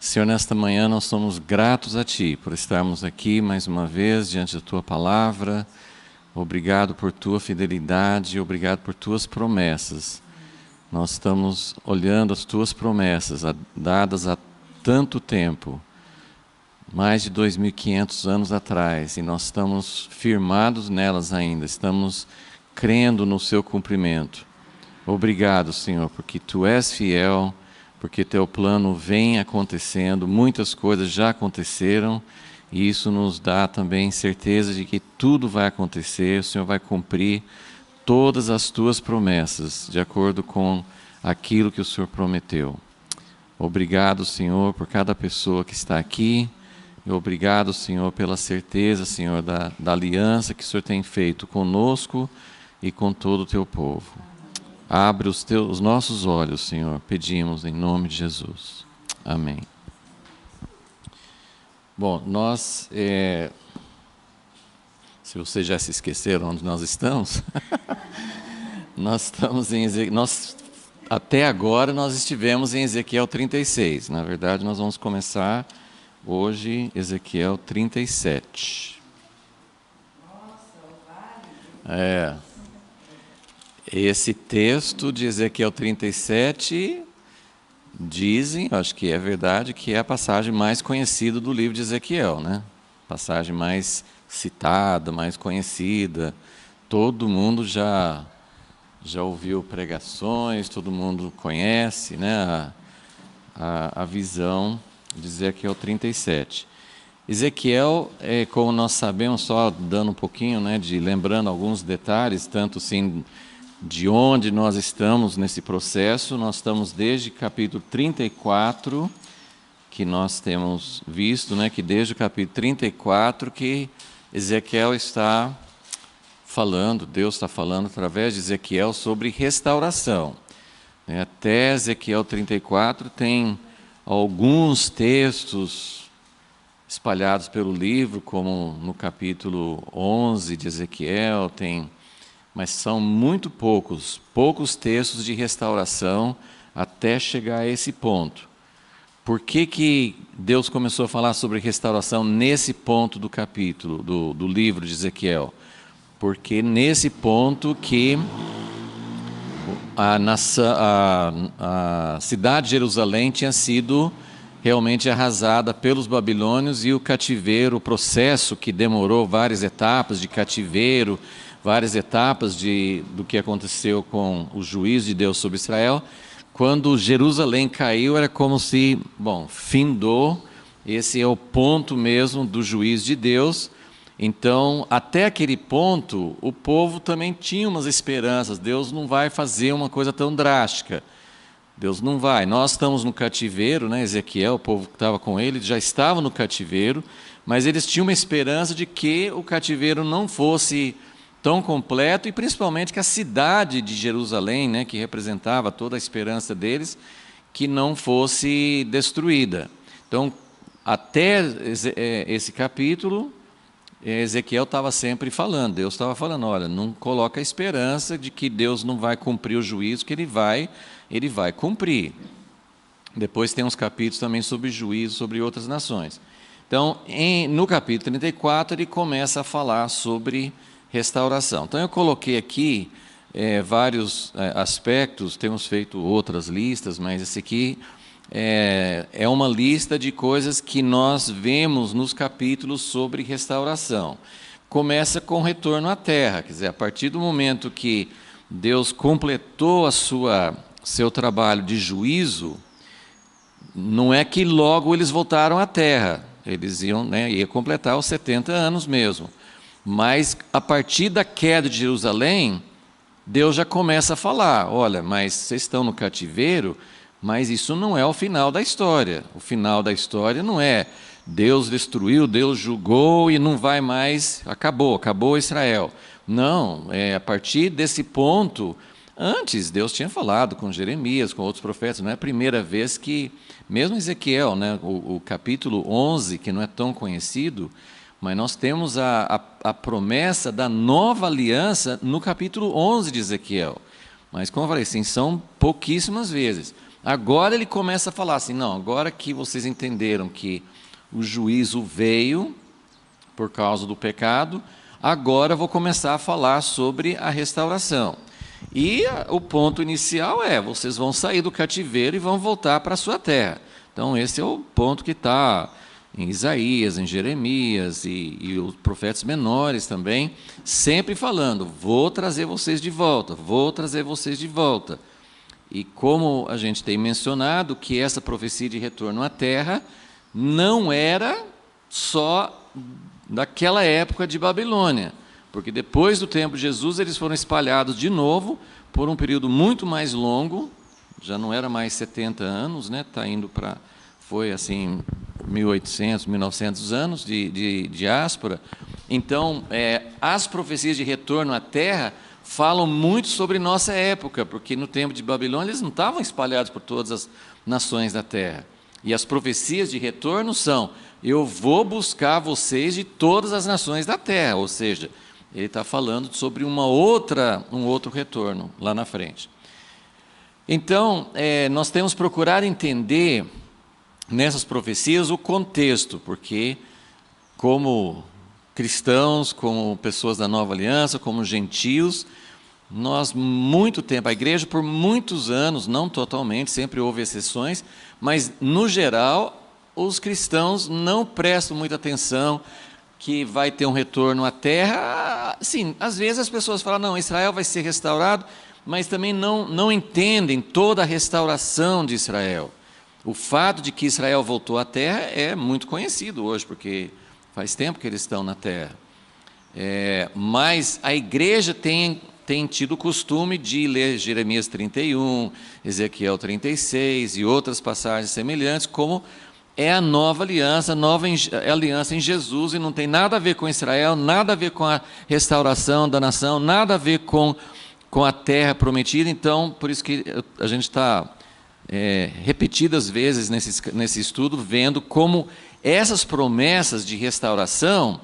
Senhor, nesta manhã nós somos gratos a Ti por estarmos aqui mais uma vez diante da Tua palavra. Obrigado por Tua fidelidade, obrigado por Tuas promessas. Nós estamos olhando as Tuas promessas, dadas há tanto tempo, mais de 2.500 anos atrás, e nós estamos firmados nelas ainda, estamos crendo no Seu cumprimento. Obrigado, Senhor, porque Tu és fiel, porque Teu plano vem acontecendo, muitas coisas já aconteceram, e isso nos dá também certeza de que tudo vai acontecer, o Senhor vai cumprir todas as Tuas promessas, de acordo com aquilo que o Senhor prometeu. Obrigado, Senhor, por cada pessoa que está aqui, e obrigado, Senhor, pela certeza, Senhor, da aliança que o Senhor tem feito conosco e com todo o Teu povo. Abre os nossos olhos, Senhor, pedimos em nome de Jesus. Amém. Bom, nós, se vocês já se esqueceram onde nós estamos, até agora nós estivemos em Ezequiel 36. Na verdade, nós vamos começar hoje Ezequiel 37. Esse texto de Ezequiel 37, dizem, acho que é verdade, que é a passagem mais conhecida do livro de Ezequiel, né? Passagem mais citada, mais conhecida. Todo mundo já ouviu pregações, todo mundo conhece, né, a visão de Ezequiel 37. Ezequiel, como nós sabemos, só dando um pouquinho, né, lembrando alguns detalhes, tanto assim de onde nós estamos nesse processo. Nós estamos desde capítulo 34, que nós temos visto, né, que desde o capítulo 34 que Ezequiel está falando, Deus está falando através de Ezequiel sobre restauração. Até Ezequiel 34 tem alguns textos espalhados pelo livro, como no capítulo 11 de Ezequiel, mas são muito poucos textos de restauração até chegar a esse ponto. Por que Deus começou a falar sobre restauração nesse ponto do capítulo, do livro de Ezequiel? Porque nesse ponto que a cidade de Jerusalém tinha sido realmente arrasada pelos babilônios, e o cativeiro, o processo que demorou várias etapas de cativeiro, várias etapas do que aconteceu com o juízo de Deus sobre Israel. Quando Jerusalém caiu, era como se, findou, esse é o ponto mesmo do juízo de Deus. Então, até aquele ponto, o povo também tinha umas esperanças. Deus não vai fazer uma coisa tão drástica. Deus não vai. Nós estamos no cativeiro, né? Ezequiel, o povo que estava com ele, já estava no cativeiro, mas eles tinham uma esperança de que o cativeiro não fosse tão completo, e principalmente que a cidade de Jerusalém, né, que representava toda a esperança deles, que não fosse destruída. Então, até esse capítulo, Ezequiel estava sempre falando, Deus estava falando, olha, não coloca a esperança de que Deus não vai cumprir o juízo, que Ele vai cumprir. Depois tem uns capítulos também sobre juízo, sobre outras nações. Então, no capítulo 34, ele começa a falar sobre restauração. Então, eu coloquei aqui vários aspectos, temos feito outras listas, mas esse aqui é uma lista de coisas que nós vemos nos capítulos sobre restauração. Começa com o retorno à terra, quer dizer, a partir do momento que Deus completou seu trabalho de juízo, não é que logo eles voltaram à terra, eles iam completar os 70 anos mesmo. Mas, a partir da queda de Jerusalém, Deus já começa a falar, olha, mas vocês estão no cativeiro, mas isso não é o final da história. O final da história não é Deus destruiu, Deus julgou e não vai mais, acabou Israel. Não, a partir desse ponto, antes Deus tinha falado com Jeremias, com outros profetas, não é a primeira vez que, mesmo Ezequiel, né, o capítulo 11, que não é tão conhecido, mas nós temos a promessa da nova aliança no capítulo 11 de Ezequiel. Mas, como eu falei, sim, são pouquíssimas vezes. Agora ele começa a falar assim, não, agora que vocês entenderam que o juízo veio por causa do pecado, agora eu vou começar a falar sobre a restauração. E o ponto inicial é, vocês vão sair do cativeiro e vão voltar para a sua terra. Então esse é o ponto que está em Isaías, em Jeremias e os profetas menores também, sempre falando, vou trazer vocês de volta, vou trazer vocês de volta. E como a gente tem mencionado, que essa profecia de retorno à terra não era só daquela época de Babilônia, porque depois do tempo de Jesus eles foram espalhados de novo por um período muito mais longo, já não era mais 70 anos, né? Tá indo para, foi assim, 1800, 1900 anos de diáspora. Então, as profecias de retorno à terra falam muito sobre nossa época, porque no tempo de Babilônia eles não estavam espalhados por todas as nações da terra. E as profecias de retorno são, eu vou buscar vocês de todas as nações da terra, ou seja, ele está falando sobre um outro retorno lá na frente. Então, nós temos que procurar entender nessas profecias o contexto, porque como cristãos, como pessoas da nova aliança, como gentios, nós muito tempo, a igreja por muitos anos, não totalmente, sempre houve exceções, mas no geral os cristãos não prestam muita atenção que vai ter um retorno à terra. Sim, às vezes as pessoas falam, não, Israel vai ser restaurado, mas também não entendem toda a restauração de Israel. O fato de que Israel voltou à terra é muito conhecido hoje, porque faz tempo que eles estão na terra. Mas a igreja tem tido o costume de ler Jeremias 31, Ezequiel 36 e outras passagens semelhantes, como é a nova aliança, aliança em Jesus, e não tem nada a ver com Israel, nada a ver com a restauração da nação, nada a ver com a terra prometida. Então, por isso que a gente está repetidas vezes nesse estudo, vendo como essas promessas de restauração,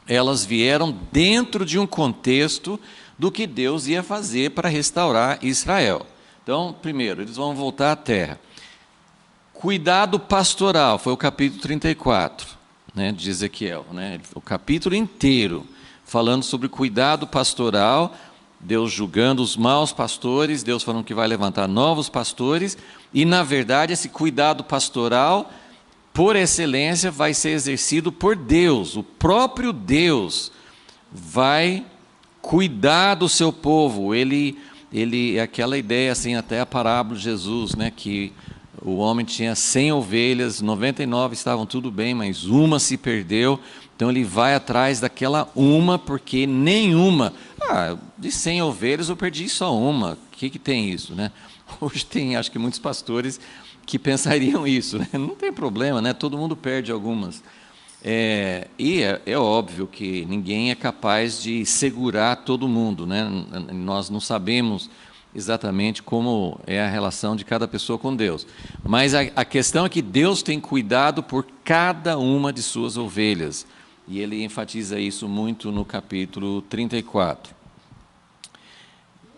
elas vieram dentro de um contexto do que Deus ia fazer para restaurar Israel. Então, primeiro, eles vão voltar à terra. Cuidado pastoral, foi o capítulo 34, né, de Ezequiel, né, o capítulo inteiro, falando sobre cuidado pastoral, Deus julgando os maus pastores, Deus falando que vai levantar novos pastores, e na verdade esse cuidado pastoral, por excelência, vai ser exercido por Deus. O próprio Deus vai cuidar do seu povo. Ele aquela ideia, assim, até a parábola de Jesus, né, que o homem tinha 100 ovelhas, 99 estavam tudo bem, mas uma se perdeu. Então ele vai atrás daquela uma, porque nenhuma... de 100 ovelhas eu perdi só uma. O que tem isso, né? Hoje tem, acho que muitos pastores que pensariam isso, né? Não tem problema, né? Todo mundo perde algumas. E é óbvio que ninguém é capaz de segurar todo mundo, né? Nós não sabemos exatamente como é a relação de cada pessoa com Deus. Mas a questão é que Deus tem cuidado por cada uma de suas ovelhas. E ele enfatiza isso muito no capítulo 34.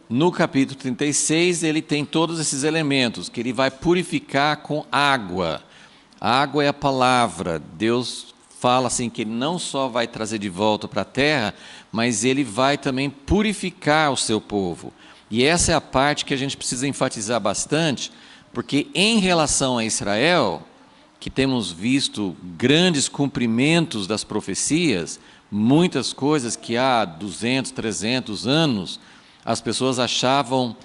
No capítulo 36, ele tem todos esses elementos, que ele vai purificar com água. A água é a palavra. Deus fala assim que ele não só vai trazer de volta para a terra, mas ele vai também purificar o seu povo. E essa é a parte que a gente precisa enfatizar bastante, porque em relação a Israel, que temos visto grandes cumprimentos das profecias, muitas coisas que há 200, 300 anos, as pessoas achavam,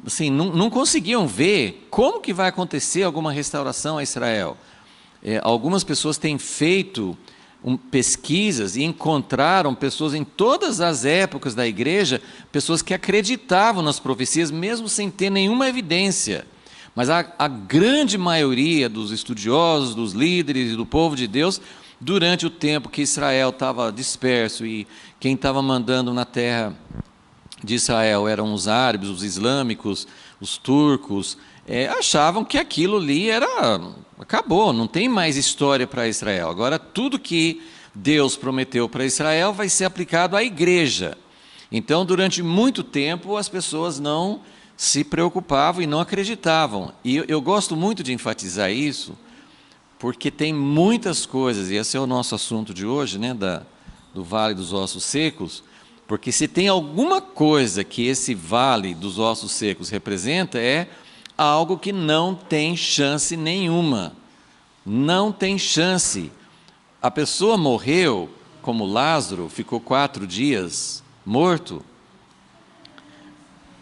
assim, não conseguiam ver como que vai acontecer alguma restauração a Israel. Algumas pessoas têm feito pesquisas e encontraram pessoas em todas as épocas da igreja, pessoas que acreditavam nas profecias, mesmo sem ter nenhuma evidência. Mas a grande maioria dos estudiosos, dos líderes e do povo de Deus, durante o tempo que Israel estava disperso e quem estava mandando na terra de Israel eram os árabes, os islâmicos, os turcos, achavam que aquilo ali acabou, não tem mais história para Israel. Agora, tudo que Deus prometeu para Israel vai ser aplicado à igreja. Então, durante muito tempo, as pessoas não se preocupavam e não acreditavam. E eu gosto muito de enfatizar isso, porque tem muitas coisas, e esse é o nosso assunto de hoje, né, do Vale dos Ossos Secos, porque se tem alguma coisa que esse Vale dos Ossos Secos representa, é algo que não tem chance nenhuma. Não tem chance. A pessoa morreu, como Lázaro, ficou 4 dias morto.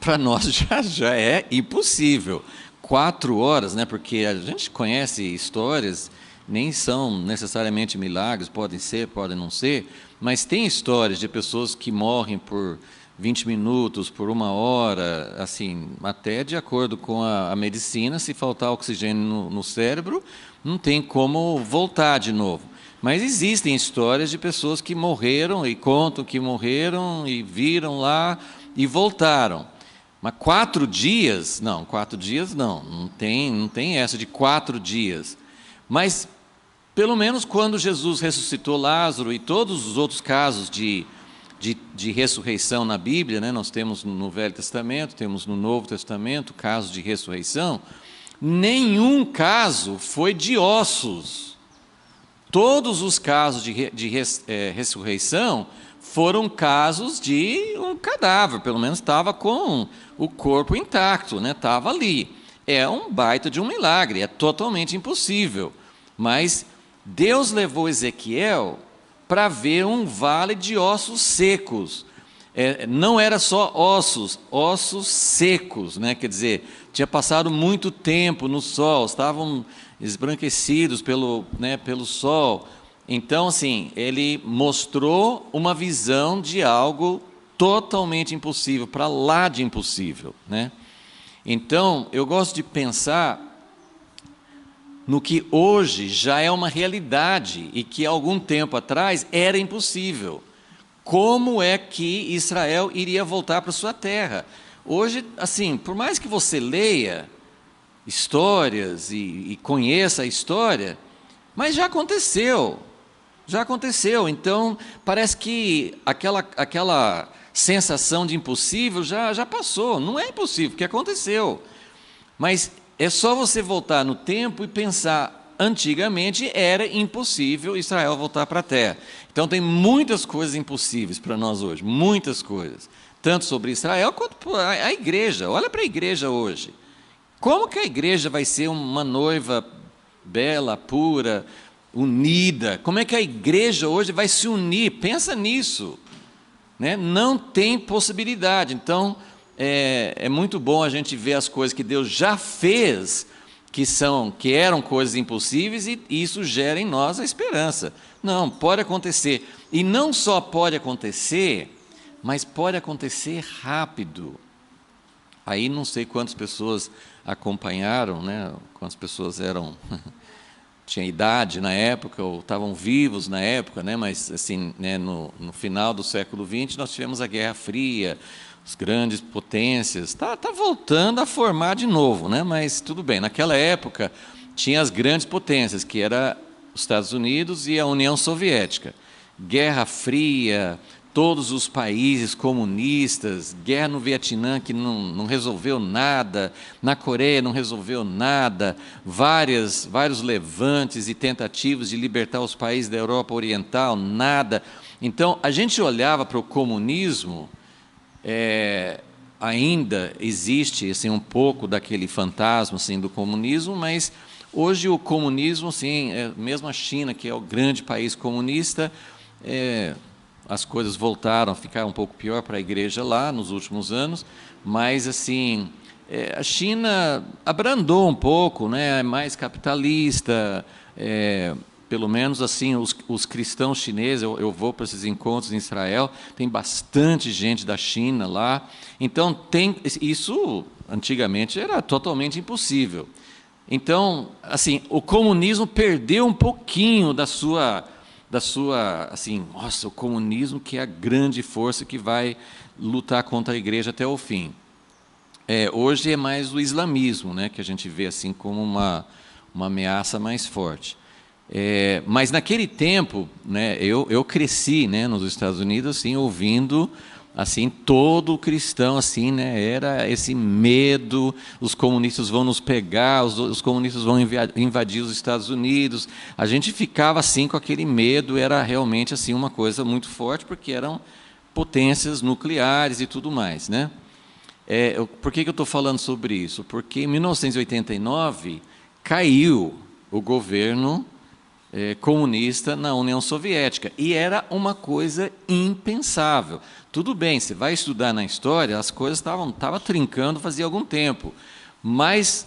Para nós já é impossível. 4 horas, né? Porque a gente conhece histórias, nem são necessariamente milagres, podem ser, podem não ser, mas tem histórias de pessoas que morrem por 20 minutos, por 1 hora, assim, até de acordo com a medicina, se faltar oxigênio no cérebro, não tem como voltar de novo. Mas existem histórias de pessoas que morreram e contam que morreram e viram lá e voltaram. Mas 4 dias, não, 4 dias não tem essa de 4 dias. Mas, pelo menos quando Jesus ressuscitou Lázaro e todos os outros casos de ressurreição na Bíblia, né, nós temos no Velho Testamento, temos no Novo Testamento casos de ressurreição, nenhum caso foi de ossos. Todos os casos de ressurreição foram casos de um cadáver, pelo menos estava com o corpo intacto, né? Estava ali. É um baita de um milagre, é totalmente impossível. Mas Deus levou Ezequiel para ver um vale de ossos secos. Não era só ossos secos, né? Quer dizer, tinha passado muito tempo no sol, estavam esbranquecidos pelo sol. Então, assim, ele mostrou uma visão de algo totalmente impossível, para lá de impossível, né? Então, eu gosto de pensar no que hoje já é uma realidade e que algum tempo atrás era impossível. Como é que Israel iria voltar para sua terra? Hoje, assim, por mais que você leia histórias e conheça a história, mas já aconteceu. Já aconteceu, então parece que aquela sensação de impossível já passou. Não é impossível, porque aconteceu. Mas é só você voltar no tempo e pensar, antigamente era impossível Israel voltar para a terra. Então tem muitas coisas impossíveis para nós hoje, muitas coisas. Tanto sobre Israel quanto a igreja. Olha para a igreja hoje. Como que a igreja vai ser uma noiva bela, pura, unida? Como é que a igreja hoje vai se unir? Pensa nisso, né? Não tem possibilidade. Então, é muito bom a gente ver as coisas que Deus já fez, que eram coisas impossíveis, e isso gera em nós a esperança. Não, pode acontecer. E não só pode acontecer, mas pode acontecer rápido. Aí não sei quantas pessoas acompanharam, né? Quantas pessoas tinham idade na época, ou estavam vivos na época, né? Mas assim, né, no final do século XX nós tivemos a Guerra Fria, as grandes potências, está voltando a formar de novo, né? Mas tudo bem, naquela época tinha as grandes potências, que era os Estados Unidos e a União Soviética. Guerra Fria, todos os países comunistas, guerra no Vietnã que não resolveu nada, na Coreia não resolveu nada, vários levantes e tentativas de libertar os países da Europa Oriental, nada. Então, a gente olhava para o comunismo, ainda existe assim, um pouco daquele fantasma assim, do comunismo, mas hoje o comunismo, assim, mesmo a China, que é o grande país comunista, as coisas voltaram a ficar um pouco pior para a igreja lá nos últimos anos, mas assim, a China abrandou um pouco, né, é mais capitalista, pelo menos assim, os cristãos chineses, eu vou para esses encontros em Israel, tem bastante gente da China lá, então isso antigamente era totalmente impossível. Então, assim, o comunismo perdeu um pouquinho da sua, assim, nossa, o comunismo que é a grande força que vai lutar contra a igreja até o fim. Hoje é mais o islamismo, né, que a gente vê assim como uma ameaça mais forte. Mas naquele tempo, né, eu cresci, né, nos Estados Unidos assim, ouvindo Assim, todo cristão, assim, né, era esse medo, os comunistas vão nos pegar, os comunistas vão invadir os Estados Unidos. A gente ficava assim com aquele medo, era realmente assim uma coisa muito forte, porque eram potências nucleares e tudo mais, né? Por que eu estou falando sobre isso? Porque em 1989 caiu o governo comunista na União Soviética, e era uma coisa impensável. Tudo bem, você vai estudar na história, as coisas estavam trincando fazia algum tempo, mas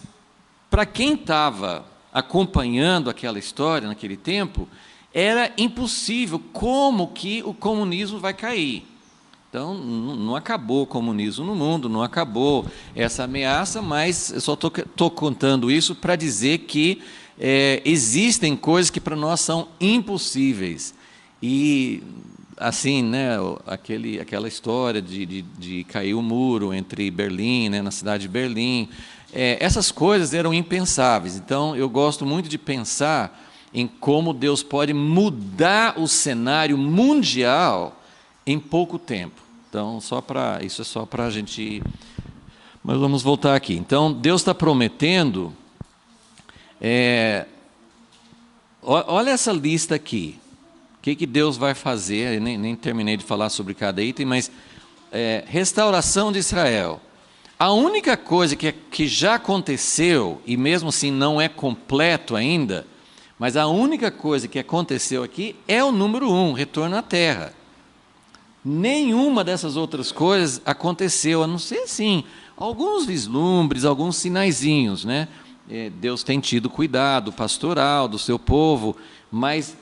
para quem estava acompanhando aquela história naquele tempo, era impossível. Como que o comunismo vai cair? Então, não acabou o comunismo no mundo, não acabou essa ameaça, mas eu só estou contando isso para dizer que existem coisas que para nós são impossíveis. E, assim, né, aquela história de cair o muro entre Berlim, né, na cidade de Berlim, essas coisas eram impensáveis. Então, eu gosto muito de pensar em como Deus pode mudar o cenário mundial em pouco tempo. Então, isso é só para a gente... Mas vamos voltar aqui. Então, Deus está prometendo... olha essa lista aqui. O que Deus vai fazer? Eu nem terminei de falar sobre cada item, mas... restauração de Israel. A única coisa que já aconteceu, e mesmo assim não é completo ainda, mas a única coisa que aconteceu aqui é o número 1, retorno à terra. Nenhuma dessas outras coisas aconteceu, a não ser, assim, alguns vislumbres, alguns sinaizinhos, né? Deus tem tido cuidado pastoral do seu povo, mas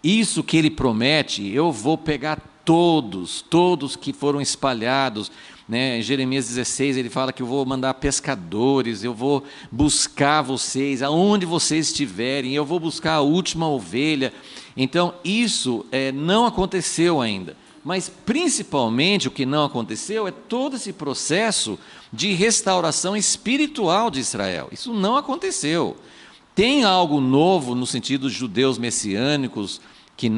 isso que Ele promete, eu vou pegar todos que foram espalhados, né? Em Jeremias 16, ele fala que eu vou mandar pescadores, eu vou buscar vocês, aonde vocês estiverem, eu vou buscar a última ovelha. Então, isso não aconteceu ainda. Mas, principalmente, o que não aconteceu é todo esse processo de restauração espiritual de Israel. Isso não aconteceu. Tem algo novo no sentido dos judeus messiânicos, que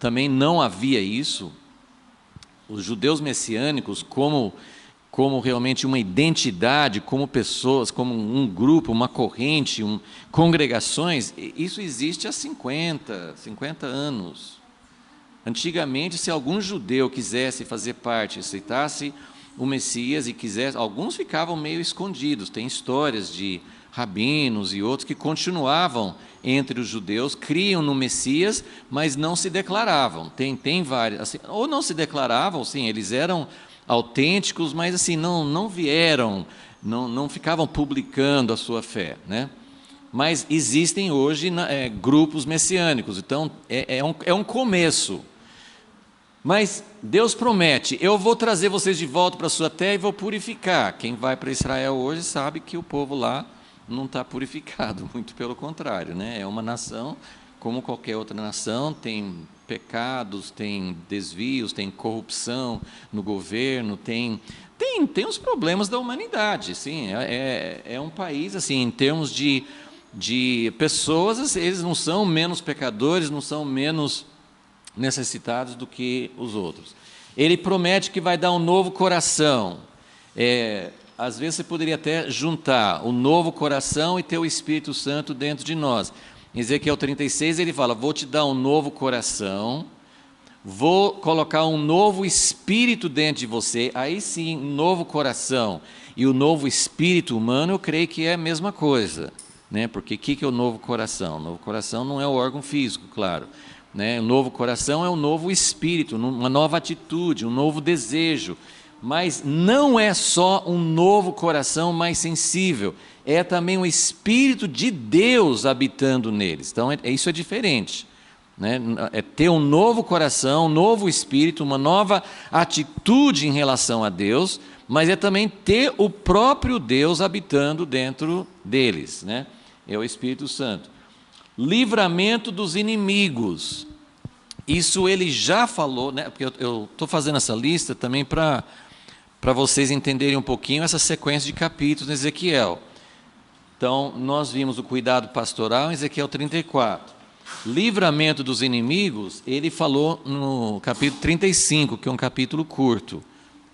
também não havia isso. Os judeus messiânicos, como realmente uma identidade, como pessoas, como um grupo, uma corrente, congregações, isso existe há 50 anos. Antigamente, se algum judeu quisesse fazer parte, aceitasse o Messias e quisesse, alguns ficavam meio escondidos. Tem histórias de rabinos e outros que continuavam entre os judeus, criam no Messias, mas não se declaravam. Tem vários, assim, ou não se declaravam, sim, eles eram autênticos, mas assim, não vieram, não ficavam publicando a sua fé, né? Mas existem hoje grupos messiânicos, então é um começo. Mas Deus promete, eu vou trazer vocês de volta para a sua terra e vou purificar. Quem vai para Israel hoje sabe que o povo lá não está purificado, muito pelo contrário, né? É uma nação como qualquer outra nação, tem pecados, tem desvios, tem corrupção no governo, tem os problemas da humanidade, sim. É um país, assim, em termos de pessoas, eles não são menos pecadores, não são menos necessitados do que os outros. Ele promete que vai dar um novo coração. Às vezes você poderia até juntar o novo coração e ter o Espírito Santo dentro de nós. Em Ezequiel 36 ele fala, vou te dar um novo coração, vou colocar um novo espírito dentro de você, aí sim, um novo coração e o novo espírito humano, eu creio que é a mesma coisa, né? Porque o que é o novo coração? O novo coração não é o órgão físico, claro, né? O novo coração é um novo espírito, uma nova atitude, um novo desejo. Mas não é só um novo coração mais sensível, é também o Espírito de Deus habitando neles. Então, isso é diferente, né? É ter um novo coração, um novo espírito, uma nova atitude em relação a Deus, mas é também ter o próprio Deus habitando dentro deles, né? É o Espírito Santo. Livramento dos inimigos. Isso ele já falou, né? Porque eu estou fazendo essa lista também para vocês entenderem um pouquinho essa sequência de capítulos em Ezequiel. Então, nós vimos o cuidado pastoral em Ezequiel 34. livramento dos inimigos, ele falou no capítulo 35, que é um capítulo curto.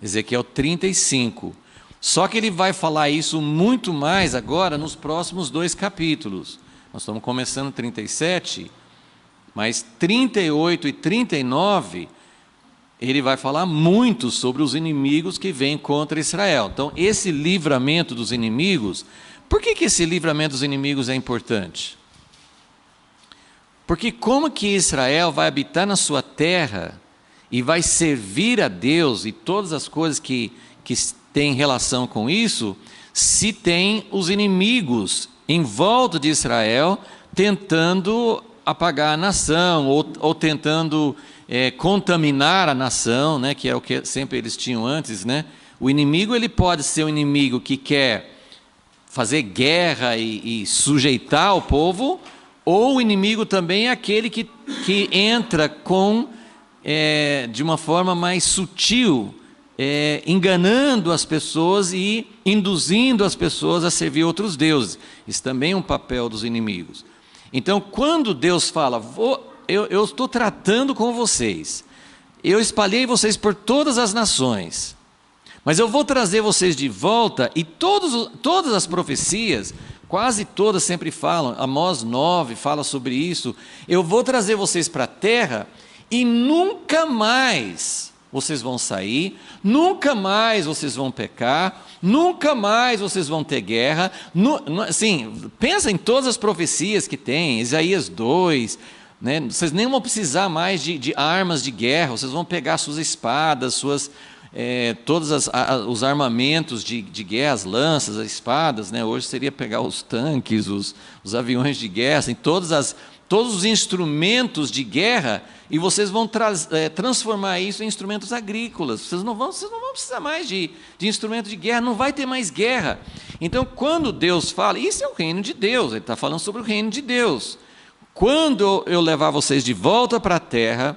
Ezequiel 35. Só que ele vai falar isso muito mais agora nos próximos 2 capítulos. Nós estamos começando 37, mas 38 e 39, ele vai falar muito sobre os inimigos que vêm contra Israel. Então, esse livramento dos inimigos, por que esse livramento dos inimigos é importante? Porque como que Israel vai habitar na sua terra e vai servir a Deus e todas as coisas que têm relação com isso, se tem os inimigos em volta de Israel tentando apagar a nação ou tentando contaminar a nação, né, que é o que sempre eles tinham antes, né? O inimigo, ele pode ser um inimigo que quer fazer guerra e sujeitar o povo, ou o inimigo também é aquele que entra de uma forma mais sutil, enganando as pessoas e induzindo as pessoas a servir outros deuses. Isso também é um papel dos inimigos. Então, quando Deus fala, eu estou tratando com vocês, eu espalhei vocês por todas as nações, mas eu vou trazer vocês de volta, e todas as profecias, quase todas sempre falam, Amós 9 fala sobre isso, eu vou trazer vocês para a terra, e nunca mais vocês vão sair, nunca mais vocês vão pecar, nunca mais vocês vão ter guerra. Assim, pensa em todas as profecias que tem, Isaías 2, né? Vocês nem vão precisar mais de armas de guerra, vocês vão pegar suas espadas, todos os armamentos de guerra, as lanças, as espadas, né? Hoje seria pegar os tanques, os aviões de guerra, assim, todos os instrumentos de guerra, e vocês vão transformar isso em instrumentos agrícolas. Vocês não vão precisar mais de instrumento de guerra, não vai ter mais guerra. Então, quando Deus fala, isso é o reino de Deus, ele está falando sobre o reino de Deus. Quando eu levar vocês de volta para a terra,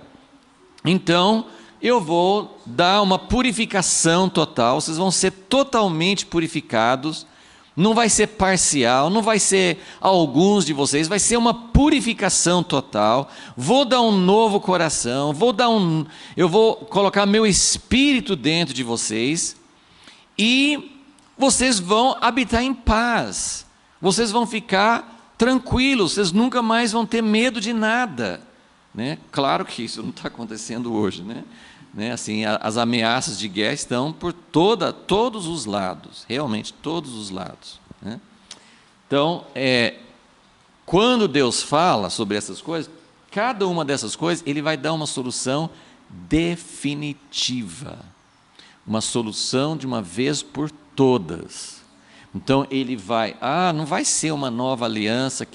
então eu vou dar uma purificação total, vocês vão ser totalmente purificados. Não vai ser parcial, não vai ser alguns de vocês, vai ser uma purificação total. Vou dar um novo coração, eu vou colocar meu espírito dentro de vocês, e vocês vão habitar em paz. Vocês vão ficar tranquilos, vocês nunca mais vão ter medo de nada, né? Claro que isso não está acontecendo hoje, né? Assim, as ameaças de guerra estão por todos os lados, realmente todos os lados, né? Então, quando Deus fala sobre essas coisas, cada uma dessas coisas, Ele vai dar uma solução definitiva, uma solução de uma vez por todas. Então, Ele não vai ser uma nova aliança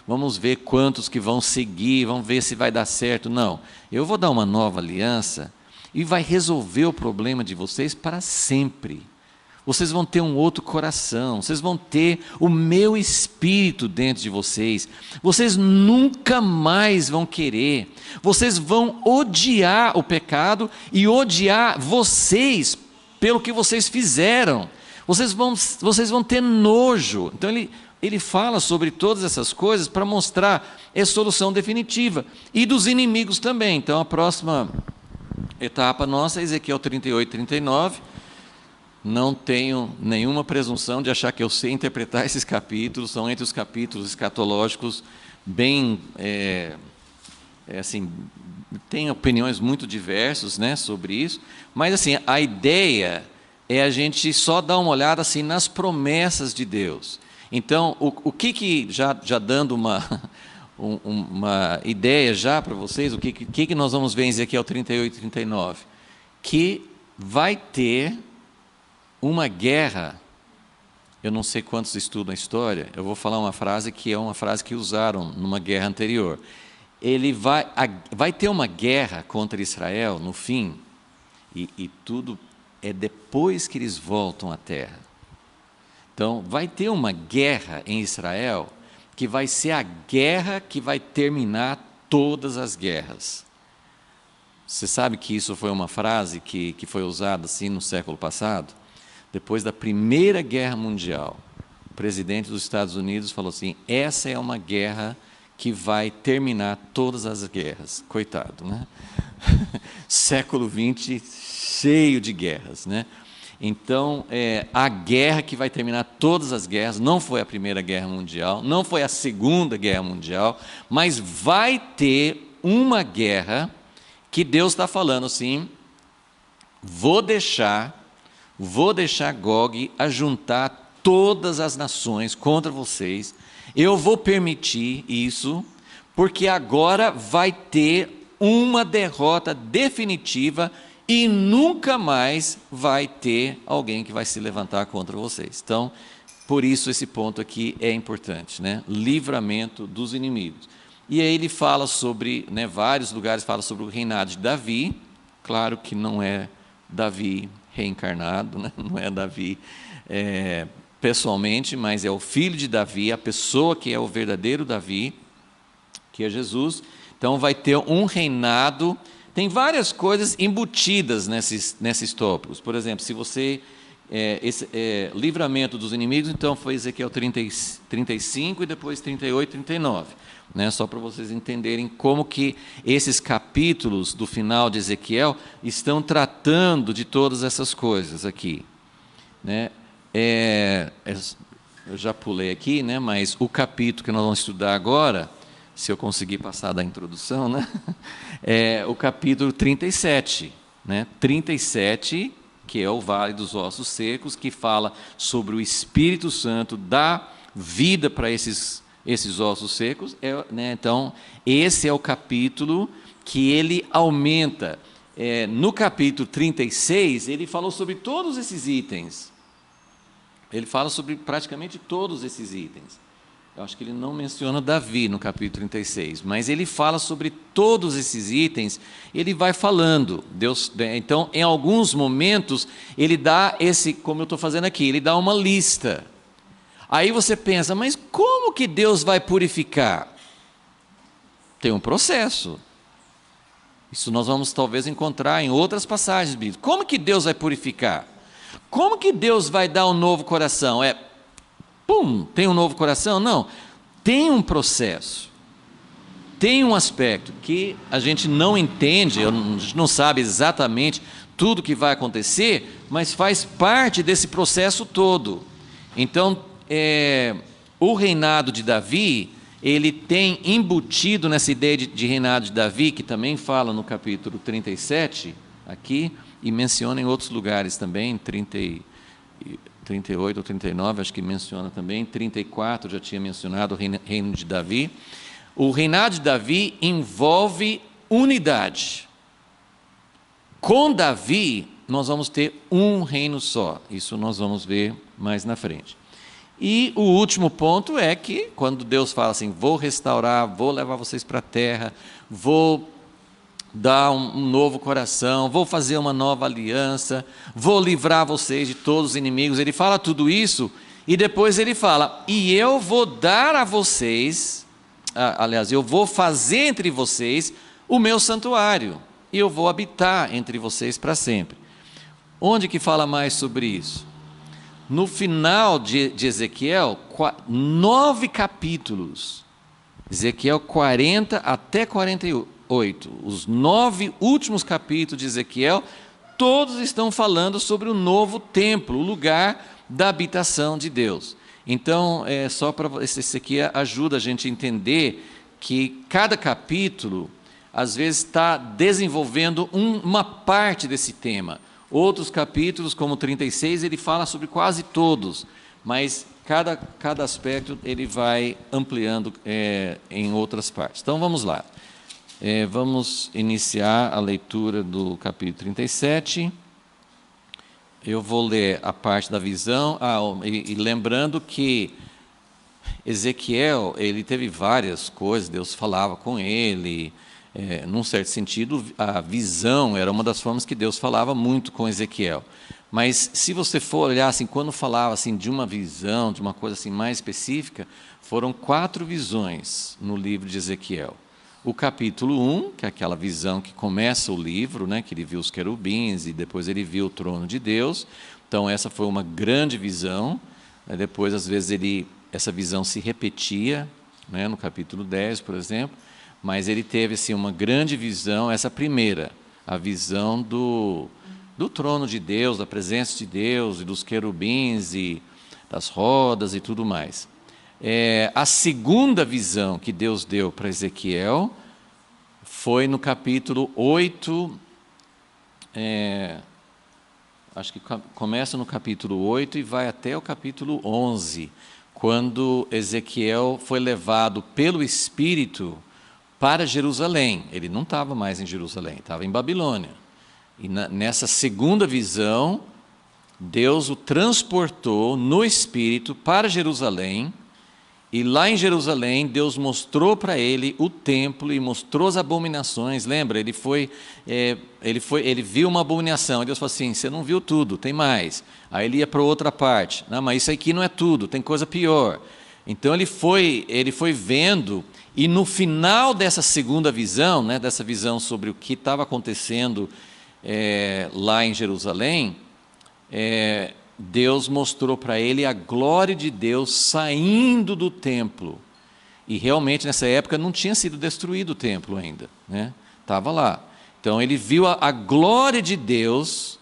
vamos ver quantos que vão seguir, vamos ver se vai dar certo. Não, eu vou dar uma nova aliança e vai resolver o problema de vocês para sempre. Vocês vão ter um outro coração, vocês vão ter o meu espírito dentro de vocês, vocês nunca mais vão querer, vocês vão odiar o pecado e odiar vocês pelo que vocês fizeram, vocês vão ter nojo. Então ele fala sobre todas essas coisas para mostrar a solução definitiva, e dos inimigos também. Então a próxima etapa nossa é Ezequiel 38, 39, não tenho nenhuma presunção de achar que eu sei interpretar esses capítulos, são entre os capítulos escatológicos bem, assim, tem opiniões muito diversas, né, sobre isso, mas assim, a ideia é a gente só dar uma olhada assim, nas promessas de Deus. Então, o que já dando uma ideia já para vocês, o que nós vamos ver em Ezequiel 38 e 39? Que vai ter uma guerra. Eu não sei quantos estudam a história, eu vou falar uma frase que é uma frase que usaram numa guerra anterior. Vai ter uma guerra contra Israel no fim, e tudo é depois que eles voltam à terra. Então, vai ter uma guerra em Israel, que vai ser a guerra que vai terminar todas as guerras. Você sabe que isso foi uma frase que foi usada assim no século passado? Depois da Primeira Guerra Mundial, o presidente dos Estados Unidos falou assim: essa é uma guerra que vai terminar todas as guerras. Coitado, né? Século XX cheio de guerras, né? Então, a guerra que vai terminar todas as guerras, não foi a Primeira Guerra Mundial, não foi a Segunda Guerra Mundial, mas vai ter uma guerra que Deus está falando assim, vou deixar Gog ajuntar todas as nações contra vocês, eu vou permitir isso, porque agora vai ter uma derrota definitiva e nunca mais vai ter alguém que vai se levantar contra vocês. Então, por isso esse ponto aqui é importante, né? Livramento dos inimigos. E aí ele fala sobre, né, vários lugares fala sobre o reinado de Davi, claro que não é Davi reencarnado, né? Não é Davi pessoalmente, mas é o filho de Davi, a pessoa que é o verdadeiro Davi, que é Jesus. Então vai ter um reinado. Tem várias coisas embutidas nesses tópicos. Por exemplo, se você... livramento dos inimigos, então foi Ezequiel 35 e depois 38 e 39. Né? Só para vocês entenderem como que esses capítulos do final de Ezequiel estão tratando de todas essas coisas aqui. Né? Eu já pulei aqui, né? Mas o capítulo que nós vamos estudar agora, se eu conseguir passar da introdução, né? É o capítulo 37, né? 37, que é o Vale dos Ossos Secos, que fala sobre o Espírito Santo, dá vida para esses ossos secos. Né? Então, esse é o capítulo que ele aumenta. No capítulo 36, ele falou sobre todos esses itens. Ele fala sobre praticamente todos esses itens. Eu acho que ele não menciona Davi no capítulo 36, mas ele fala sobre todos esses itens, ele vai falando. Então, em alguns momentos, ele dá como eu estou fazendo aqui, ele dá uma lista. Aí você pensa, mas como que Deus vai purificar? Tem um processo. Isso nós vamos talvez encontrar em outras passagens bíblicas. Como que Deus vai purificar? Como que Deus vai dar um novo coração? Tem um novo coração? Não. Tem um processo. Tem um aspecto que a gente não entende, a gente não sabe exatamente tudo que vai acontecer, mas faz parte desse processo todo. Então, o reinado de Davi, ele tem embutido nessa ideia de reinado de Davi, que também fala no capítulo 37, aqui, e menciona em outros lugares também, 38 ou 39, acho que menciona também, 34 já tinha mencionado o reino de Davi. O reinado de Davi envolve unidade. Com Davi, nós vamos ter um reino só. Isso nós vamos ver mais na frente. E o último ponto é que, quando Deus fala assim, vou restaurar, vou levar vocês para a terra, vou dar um novo coração, vou fazer uma nova aliança, vou livrar vocês de todos os inimigos. Ele fala tudo isso e depois ele fala, e eu vou dar a vocês, eu vou fazer entre vocês o meu santuário, e eu vou habitar entre vocês para sempre. Onde que fala mais sobre isso? No final de Ezequiel, 9 capítulos, Ezequiel 40 até 48, os 9 últimos capítulos de Ezequiel, todos estão falando sobre o novo templo, o lugar da habitação de Deus. Então, só para esse aqui ajuda a gente a entender que cada capítulo, às vezes, está desenvolvendo uma parte desse tema. Outros capítulos, como 36, ele fala sobre quase todos, mas cada aspecto ele vai ampliando em outras partes. Então, vamos lá. Vamos iniciar a leitura do capítulo 37. Eu vou ler a parte da visão, e lembrando que Ezequiel, ele teve várias coisas, Deus falava com ele, num certo sentido, a visão era uma das formas que Deus falava muito com Ezequiel. Mas se você for olhar assim, quando falava assim de uma visão, de uma coisa assim mais específica, foram 4 visões no livro de Ezequiel. O capítulo 1, que é aquela visão que começa o livro, né, que ele viu os querubins e depois ele viu o trono de Deus. Então essa foi uma grande visão. Depois, às vezes, essa visão se repetia né, no capítulo 10, por exemplo, mas ele teve assim, uma grande visão, essa primeira, a visão do trono de Deus, da presença de Deus, e dos querubins, e das rodas e tudo mais. A segunda visão que Deus deu para Ezequiel foi no capítulo 8, acho que começa no capítulo 8 e vai até o capítulo 11, quando Ezequiel foi levado pelo Espírito para Jerusalém. Ele não estava mais em Jerusalém, estava em Babilônia. E nessa segunda visão, Deus o transportou no Espírito para Jerusalém, e lá em Jerusalém, Deus mostrou para ele o templo e mostrou as abominações. Lembra? Ele viu uma abominação, e Deus falou assim, você não viu tudo, tem mais. Aí ele ia para outra parte, não, mas isso aqui não é tudo, tem coisa pior. Então ele foi vendo, e no final dessa segunda visão, né, dessa visão sobre o que estava acontecendo lá em Jerusalém, Deus mostrou para ele a glória de Deus saindo do templo. E realmente nessa época não tinha sido destruído o templo ainda, né? Estava lá. Então ele viu a glória de Deus,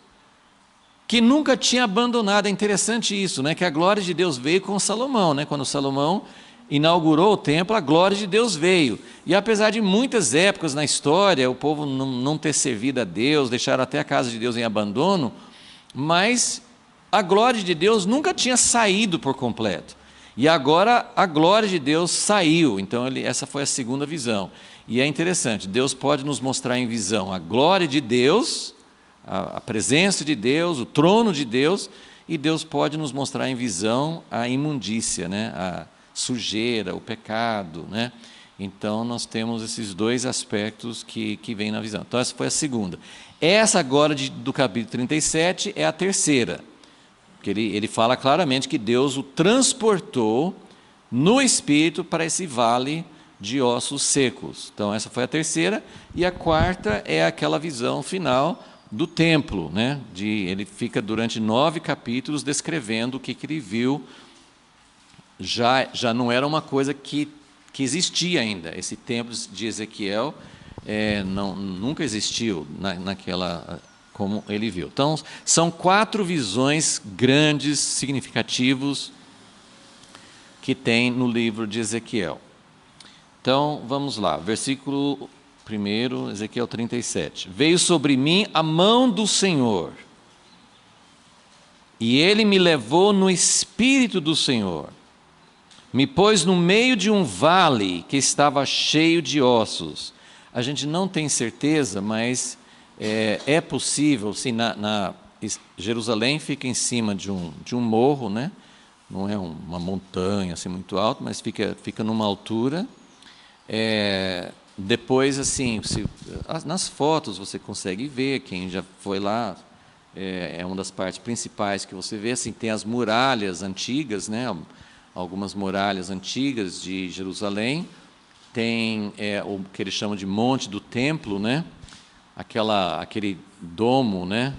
que nunca tinha abandonado. É interessante isso, né? Que a glória de Deus veio com Salomão, né? Quando Salomão inaugurou o templo, a glória de Deus veio. E apesar de muitas épocas na história, o povo não ter servido a Deus, deixaram até a casa de Deus em abandono, mas a glória de Deus nunca tinha saído por completo. E agora a glória de Deus saiu. Então essa foi a segunda visão. E é interessante, Deus pode nos mostrar em visão a glória de Deus, a presença de Deus, o trono de Deus, e Deus pode nos mostrar em visão a imundícia, né? A sujeira, o pecado, né? Então nós temos esses dois aspectos que vêm na visão. Então essa foi a segunda. Essa agora do capítulo 37 é a terceira. Porque ele fala claramente que Deus o transportou no Espírito para esse vale de ossos secos. Então essa foi a terceira, e a quarta é aquela visão final do templo, né? Ele fica durante 9 capítulos descrevendo o que ele viu. Já não era uma coisa que existia ainda. Esse templo de Ezequiel nunca existiu naquela, como ele viu. Então, são 4 visões grandes, significativos, que tem no livro de Ezequiel. Então, vamos lá, versículo 1, Ezequiel 37. Veio sobre mim a mão do Senhor, e ele me levou no espírito do Senhor, me pôs no meio de um vale que estava cheio de ossos. A gente não tem certeza, mas é possível, sim, Jerusalém fica em cima de um morro, né? Não é uma montanha assim, muito alta, mas fica numa altura. Depois, assim, nas fotos você consegue ver, quem já foi lá, é uma das partes principais que você vê, assim, tem as muralhas antigas, né? Algumas muralhas antigas de Jerusalém, tem o que eles chamam de Monte do Templo, né? Aquele domo, né?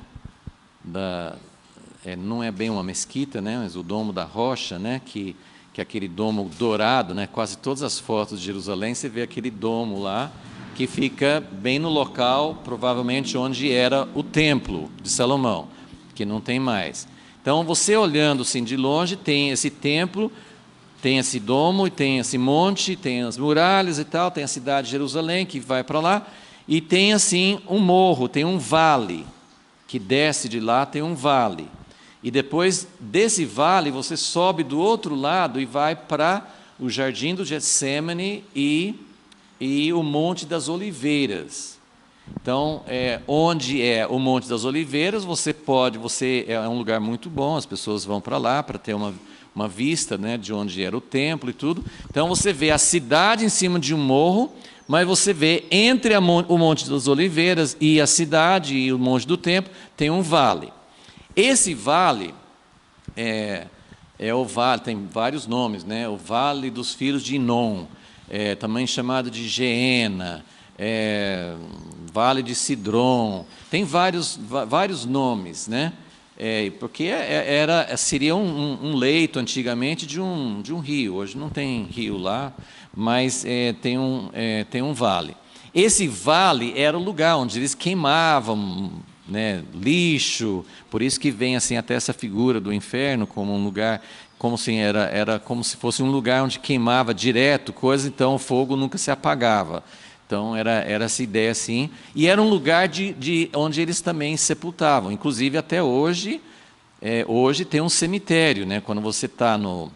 Não é bem uma mesquita, né? Mas o domo da rocha, né? Que é aquele domo dourado, né? Quase todas as fotos de Jerusalém você vê aquele domo lá, que fica bem no local, provavelmente onde era o templo de Salomão, que não tem mais. Então, você olhando assim de longe, tem esse templo, tem esse domo, e tem esse monte, tem as muralhas e tal, tem a cidade de Jerusalém que vai para lá, e tem assim um morro, tem um vale, que desce de lá, tem um vale. E depois desse vale, você sobe do outro lado e vai para o Jardim do Getsêmani e o Monte das Oliveiras. Então, onde é o Monte das Oliveiras, é um lugar muito bom, as pessoas vão para lá para ter uma vista, né, de onde era o templo e tudo. Então, você vê a cidade em cima de um morro, mas você vê entre o Monte das Oliveiras e a cidade e o Monte do Templo, tem um vale. Esse vale é o vale, tem vários nomes, né? O Vale dos Filhos de Inom, também chamado de Geena, Vale de Sidrom, tem vários nomes, né? Porque seria um leito antigamente de um rio. Hoje não tem rio lá, mas tem um vale. Esse vale era o lugar onde eles queimavam, né, lixo. Por isso que vem assim até essa figura do inferno como um lugar, como assim, era como se fosse um lugar onde queimava direto coisa, então o fogo nunca se apagava. Então era essa ideia assim, e era um lugar de onde eles também sepultavam. Inclusive até hoje, hoje tem um cemitério, né? Quando você está no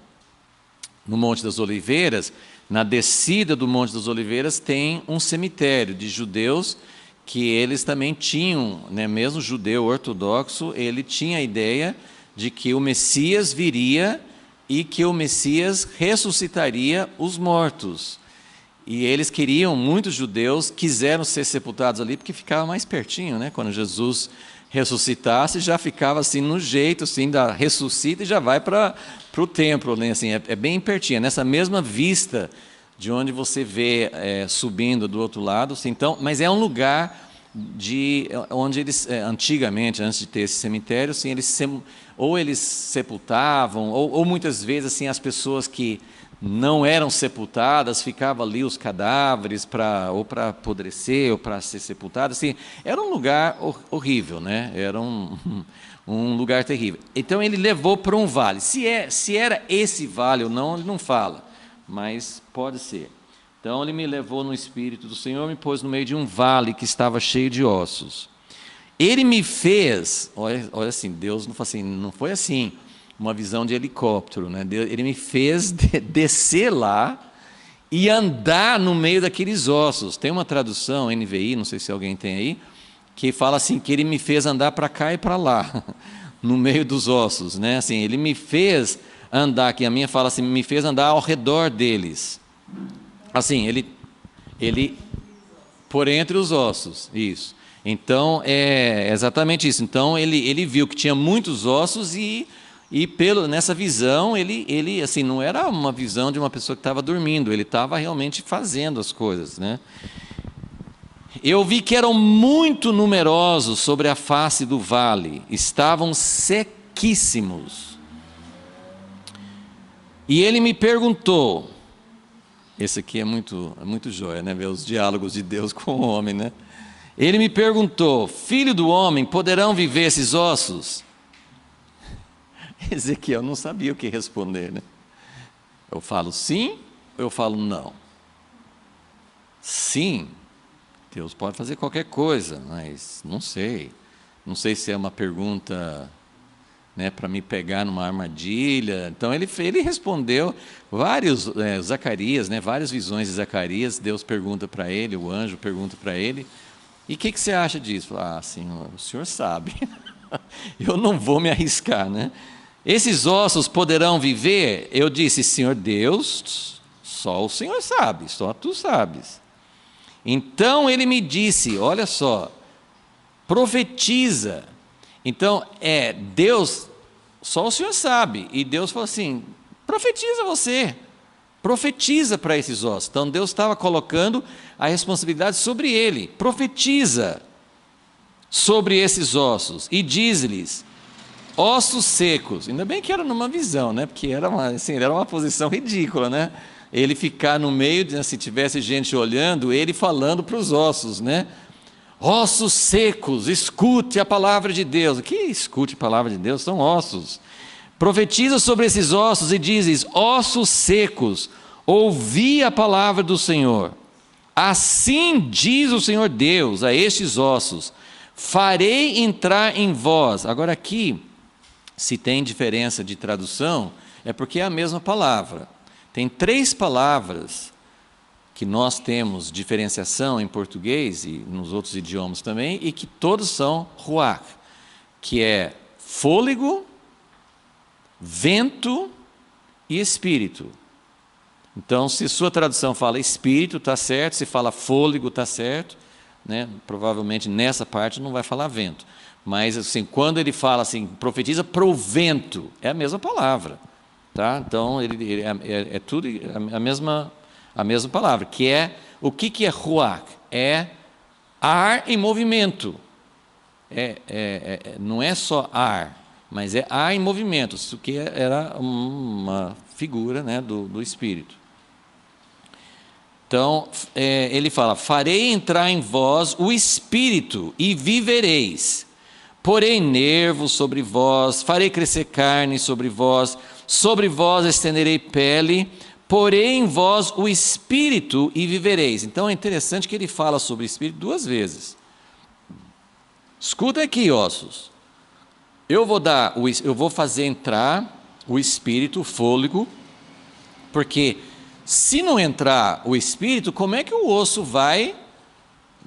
Monte das Oliveiras, na descida do Monte das Oliveiras tem um cemitério de judeus que eles também tinham, né? Mesmo judeu ortodoxo, ele tinha a ideia de que o Messias viria e que o Messias ressuscitaria os mortos. E eles queriam, muitos judeus quiseram ser sepultados ali porque ficava mais pertinho, né? Quando Jesus ressuscitasse, já ficava assim no jeito, assim, ressuscita e já vai para o templo, né? Assim, é bem pertinho, nessa mesma vista de onde você vê subindo do outro lado. Assim, então, mas é um lugar onde eles, antigamente, antes de ter esse cemitério, assim, ou eles sepultavam, ou muitas vezes assim, as pessoas que não eram sepultadas, ficavam ali os cadáveres ou para apodrecer ou para ser sepultadas. Assim, era um lugar horrível, né? Era um lugar terrível. Então ele levou para um vale. Se era esse vale ou não, ele não fala, mas pode ser. Então ele me levou no Espírito do Senhor, me pôs no meio de um vale que estava cheio de ossos. Ele me fez, olha assim, Deus não foi assim, uma visão de helicóptero, né? Ele me fez descer lá e andar no meio daqueles ossos. Tem uma tradução, NVI, não sei se alguém tem aí, que fala assim, que ele me fez andar para cá e para lá, no meio dos ossos, né? Assim, ele me fez andar, que a minha fala assim, me fez andar ao redor deles. Assim, ele por entre os ossos, isso. Então, é exatamente isso. Então, ele viu que tinha muitos ossos e nessa visão, ele assim, não era uma visão de uma pessoa que estava dormindo, ele estava realmente fazendo as coisas, né? Eu vi que eram muito numerosos sobre a face do vale, estavam sequíssimos. E ele me perguntou, esse aqui é muito joia, né? Ver os diálogos de Deus com o homem, né? Ele me perguntou, filho do homem, poderão viver esses ossos? Ezequiel não sabia o que responder, né? Eu falo sim, ou eu falo não? Sim, Deus pode fazer qualquer coisa, mas não sei. Não sei se é uma pergunta, né, para me pegar numa armadilha. Então ele respondeu Zacarias, né, várias visões de Zacarias. Deus pergunta para ele, o anjo pergunta para ele. E o que você acha disso? Senhor, o senhor sabe. Eu não vou me arriscar, né? Esses ossos poderão viver? Eu disse, Senhor Deus, só o Senhor sabe, só tu sabes. Então ele me disse, olha só, profetiza. Então, Deus, só o Senhor sabe. E Deus falou assim, profetiza você. Profetiza para esses ossos. Então Deus estava colocando a responsabilidade sobre ele. Profetiza sobre esses ossos e diz-lhes, ossos secos. Ainda bem que era numa visão, né? Porque era uma posição ridícula, né? Ele ficar no meio, se tivesse gente olhando, ele falando para os ossos, né? Ossos secos, escute a palavra de Deus. O que escute a palavra de Deus? São ossos. Profetiza sobre esses ossos e dizes, ossos secos, ouvi a palavra do Senhor. Assim diz o Senhor Deus a estes ossos, farei entrar em vós. Agora aqui, se tem diferença de tradução, é porque é a mesma palavra. Tem 3 palavras que nós temos diferenciação em português e nos outros idiomas também, e que todos são ruach, que é fôlego, vento e espírito. Então, se sua tradução fala espírito, está certo, se fala fôlego, está certo, né? Provavelmente nessa parte não vai falar vento. Mas assim, quando ele fala assim, profetiza para o vento, é a mesma palavra. Tá? Então, é tudo a mesma palavra, que é, o que é ruach? É ar em movimento. Não é só ar, mas é ar em movimento, isso que era uma figura, né, do Espírito. Então, ele fala, farei entrar em vós o Espírito e vivereis. Porei nervos sobre vós, farei crescer carne sobre vós estenderei pele, porei em vós o Espírito e vivereis. Então é interessante que ele fala sobre o Espírito 2 vezes. Escuta aqui, ossos. Eu vou fazer entrar o Espírito, o fôlego, porque se não entrar o Espírito, como é que o osso vai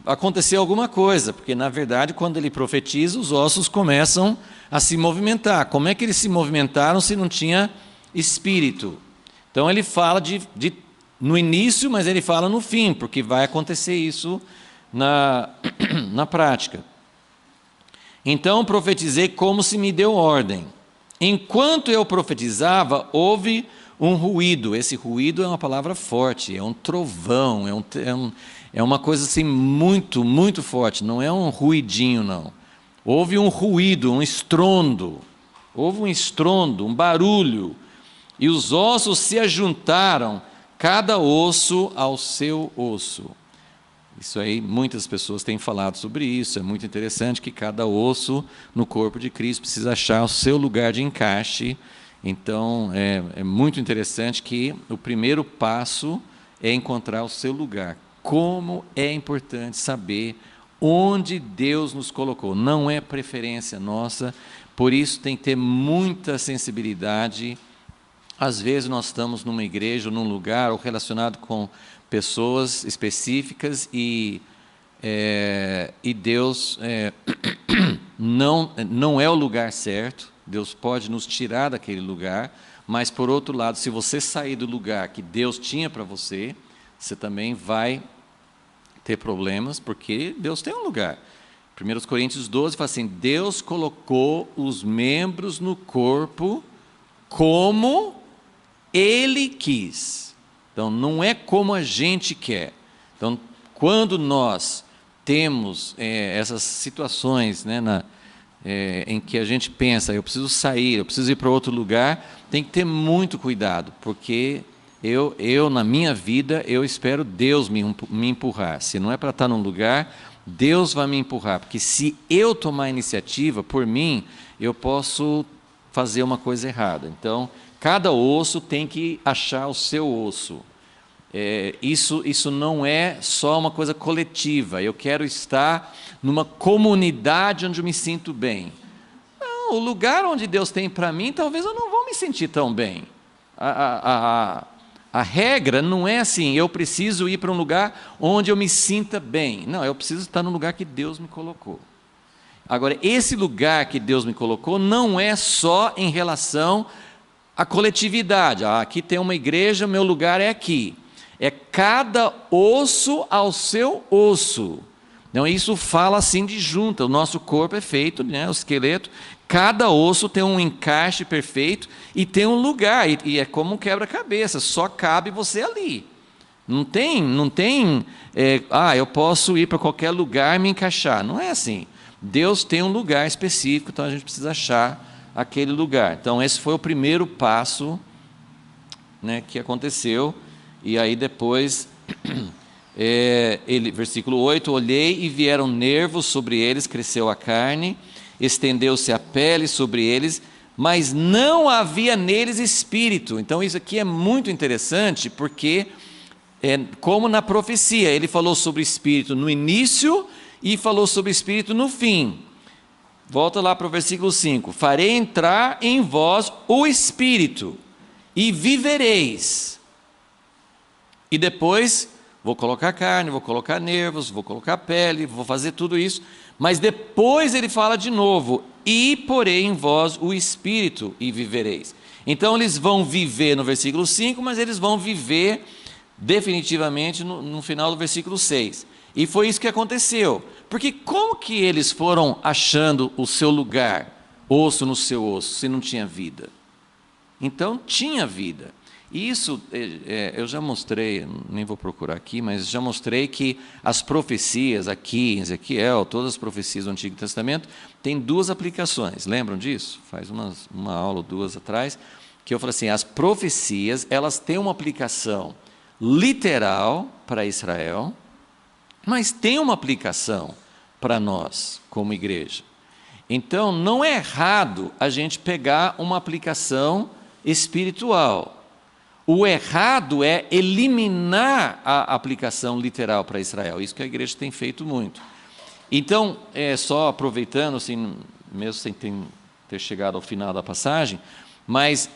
acontecer alguma coisa? Porque, na verdade, quando ele profetiza, os ossos começam a se movimentar. Como é que eles se movimentaram se não tinha Espírito? Então, ele fala no início, mas ele fala no fim, porque vai acontecer isso na prática. Então, profetizei como se me deu ordem. Enquanto eu profetizava, houve um ruído. Esse ruído é uma palavra forte, é um trovão, é uma coisa assim muito, muito forte, não é um ruidinho, não. Houve um ruído, um estrondo, um barulho, e os ossos se ajuntaram, cada osso ao seu osso. Isso aí, muitas pessoas têm falado sobre isso, é muito interessante que cada osso no corpo de Cristo precisa achar o seu lugar de encaixe. Então, é muito interessante que o primeiro passo é encontrar o seu lugar. Como é importante saber onde Deus nos colocou. Não é preferência nossa, por isso tem que ter muita sensibilidade. Às vezes nós estamos numa igreja, ou num lugar, ou relacionado com pessoas específicas e Deus não é o lugar certo. Deus pode nos tirar daquele lugar, mas, por outro lado, se você sair do lugar que Deus tinha para você, você também vai ter problemas, porque Deus tem um lugar. 1 Coríntios 12 fala assim, Deus colocou os membros no corpo como Ele quis. Então, não é como a gente quer. Então, quando nós temos essas situações, né, em que a gente pensa, eu preciso sair, eu preciso ir para outro lugar, tem que ter muito cuidado, porque eu na minha vida, eu espero Deus me empurrar. Se não é para estar num lugar, Deus vai me empurrar, porque se eu tomar iniciativa por mim, eu posso fazer uma coisa errada. Então, cada osso tem que achar o seu osso. Isso não é só uma coisa coletiva, eu quero estar numa comunidade onde eu me sinto bem. Não, o lugar onde Deus tem para mim, talvez eu não vou me sentir tão bem. A regra não é assim, eu preciso ir para um lugar onde eu me sinta bem. Não, eu preciso estar no lugar que Deus me colocou. Agora, esse lugar que Deus me colocou não é só em relação à coletividade. Aqui tem uma igreja, meu lugar é aqui. É cada osso ao seu osso. Então, isso fala assim de junta. O nosso corpo é feito, né, o esqueleto, cada osso tem um encaixe perfeito e tem um lugar, e é como um quebra-cabeça, só cabe você ali. Não tem eu posso ir para qualquer lugar e me encaixar. Não é assim. Deus tem um lugar específico, então a gente precisa achar aquele lugar. Então, esse foi o primeiro passo, né, que aconteceu. E aí depois, versículo 8, olhei e vieram nervos sobre eles, cresceu a carne, estendeu-se a pele sobre eles, mas não havia neles espírito. Então isso aqui é muito interessante, porque como na profecia, ele falou sobre espírito no início e falou sobre espírito no fim. Volta lá para o versículo 5, farei entrar em vós o espírito e vivereis. E depois, vou colocar carne, vou colocar nervos, vou colocar pele, vou fazer tudo isso. Mas depois ele fala de novo, e porei em vós o Espírito e vivereis. Então eles vão viver no versículo 5, mas eles vão viver definitivamente no final do versículo 6. E foi isso que aconteceu. Porque como que eles foram achando o seu lugar, osso no seu osso, se não tinha vida? Então tinha vida. E isso, eu já mostrei, nem vou procurar aqui, mas já mostrei que as profecias aqui em Ezequiel, todas as profecias do Antigo Testamento, têm duas aplicações. Lembram disso? Faz uma aula ou duas atrás, que eu falei assim, as profecias, elas têm uma aplicação literal para Israel, mas tem uma aplicação para nós, como igreja. Então, não é errado a gente pegar uma aplicação espiritual. O errado é eliminar a aplicação literal para Israel. Isso que a igreja tem feito muito. Então, só aproveitando, assim, mesmo sem ter chegado ao final da passagem, mas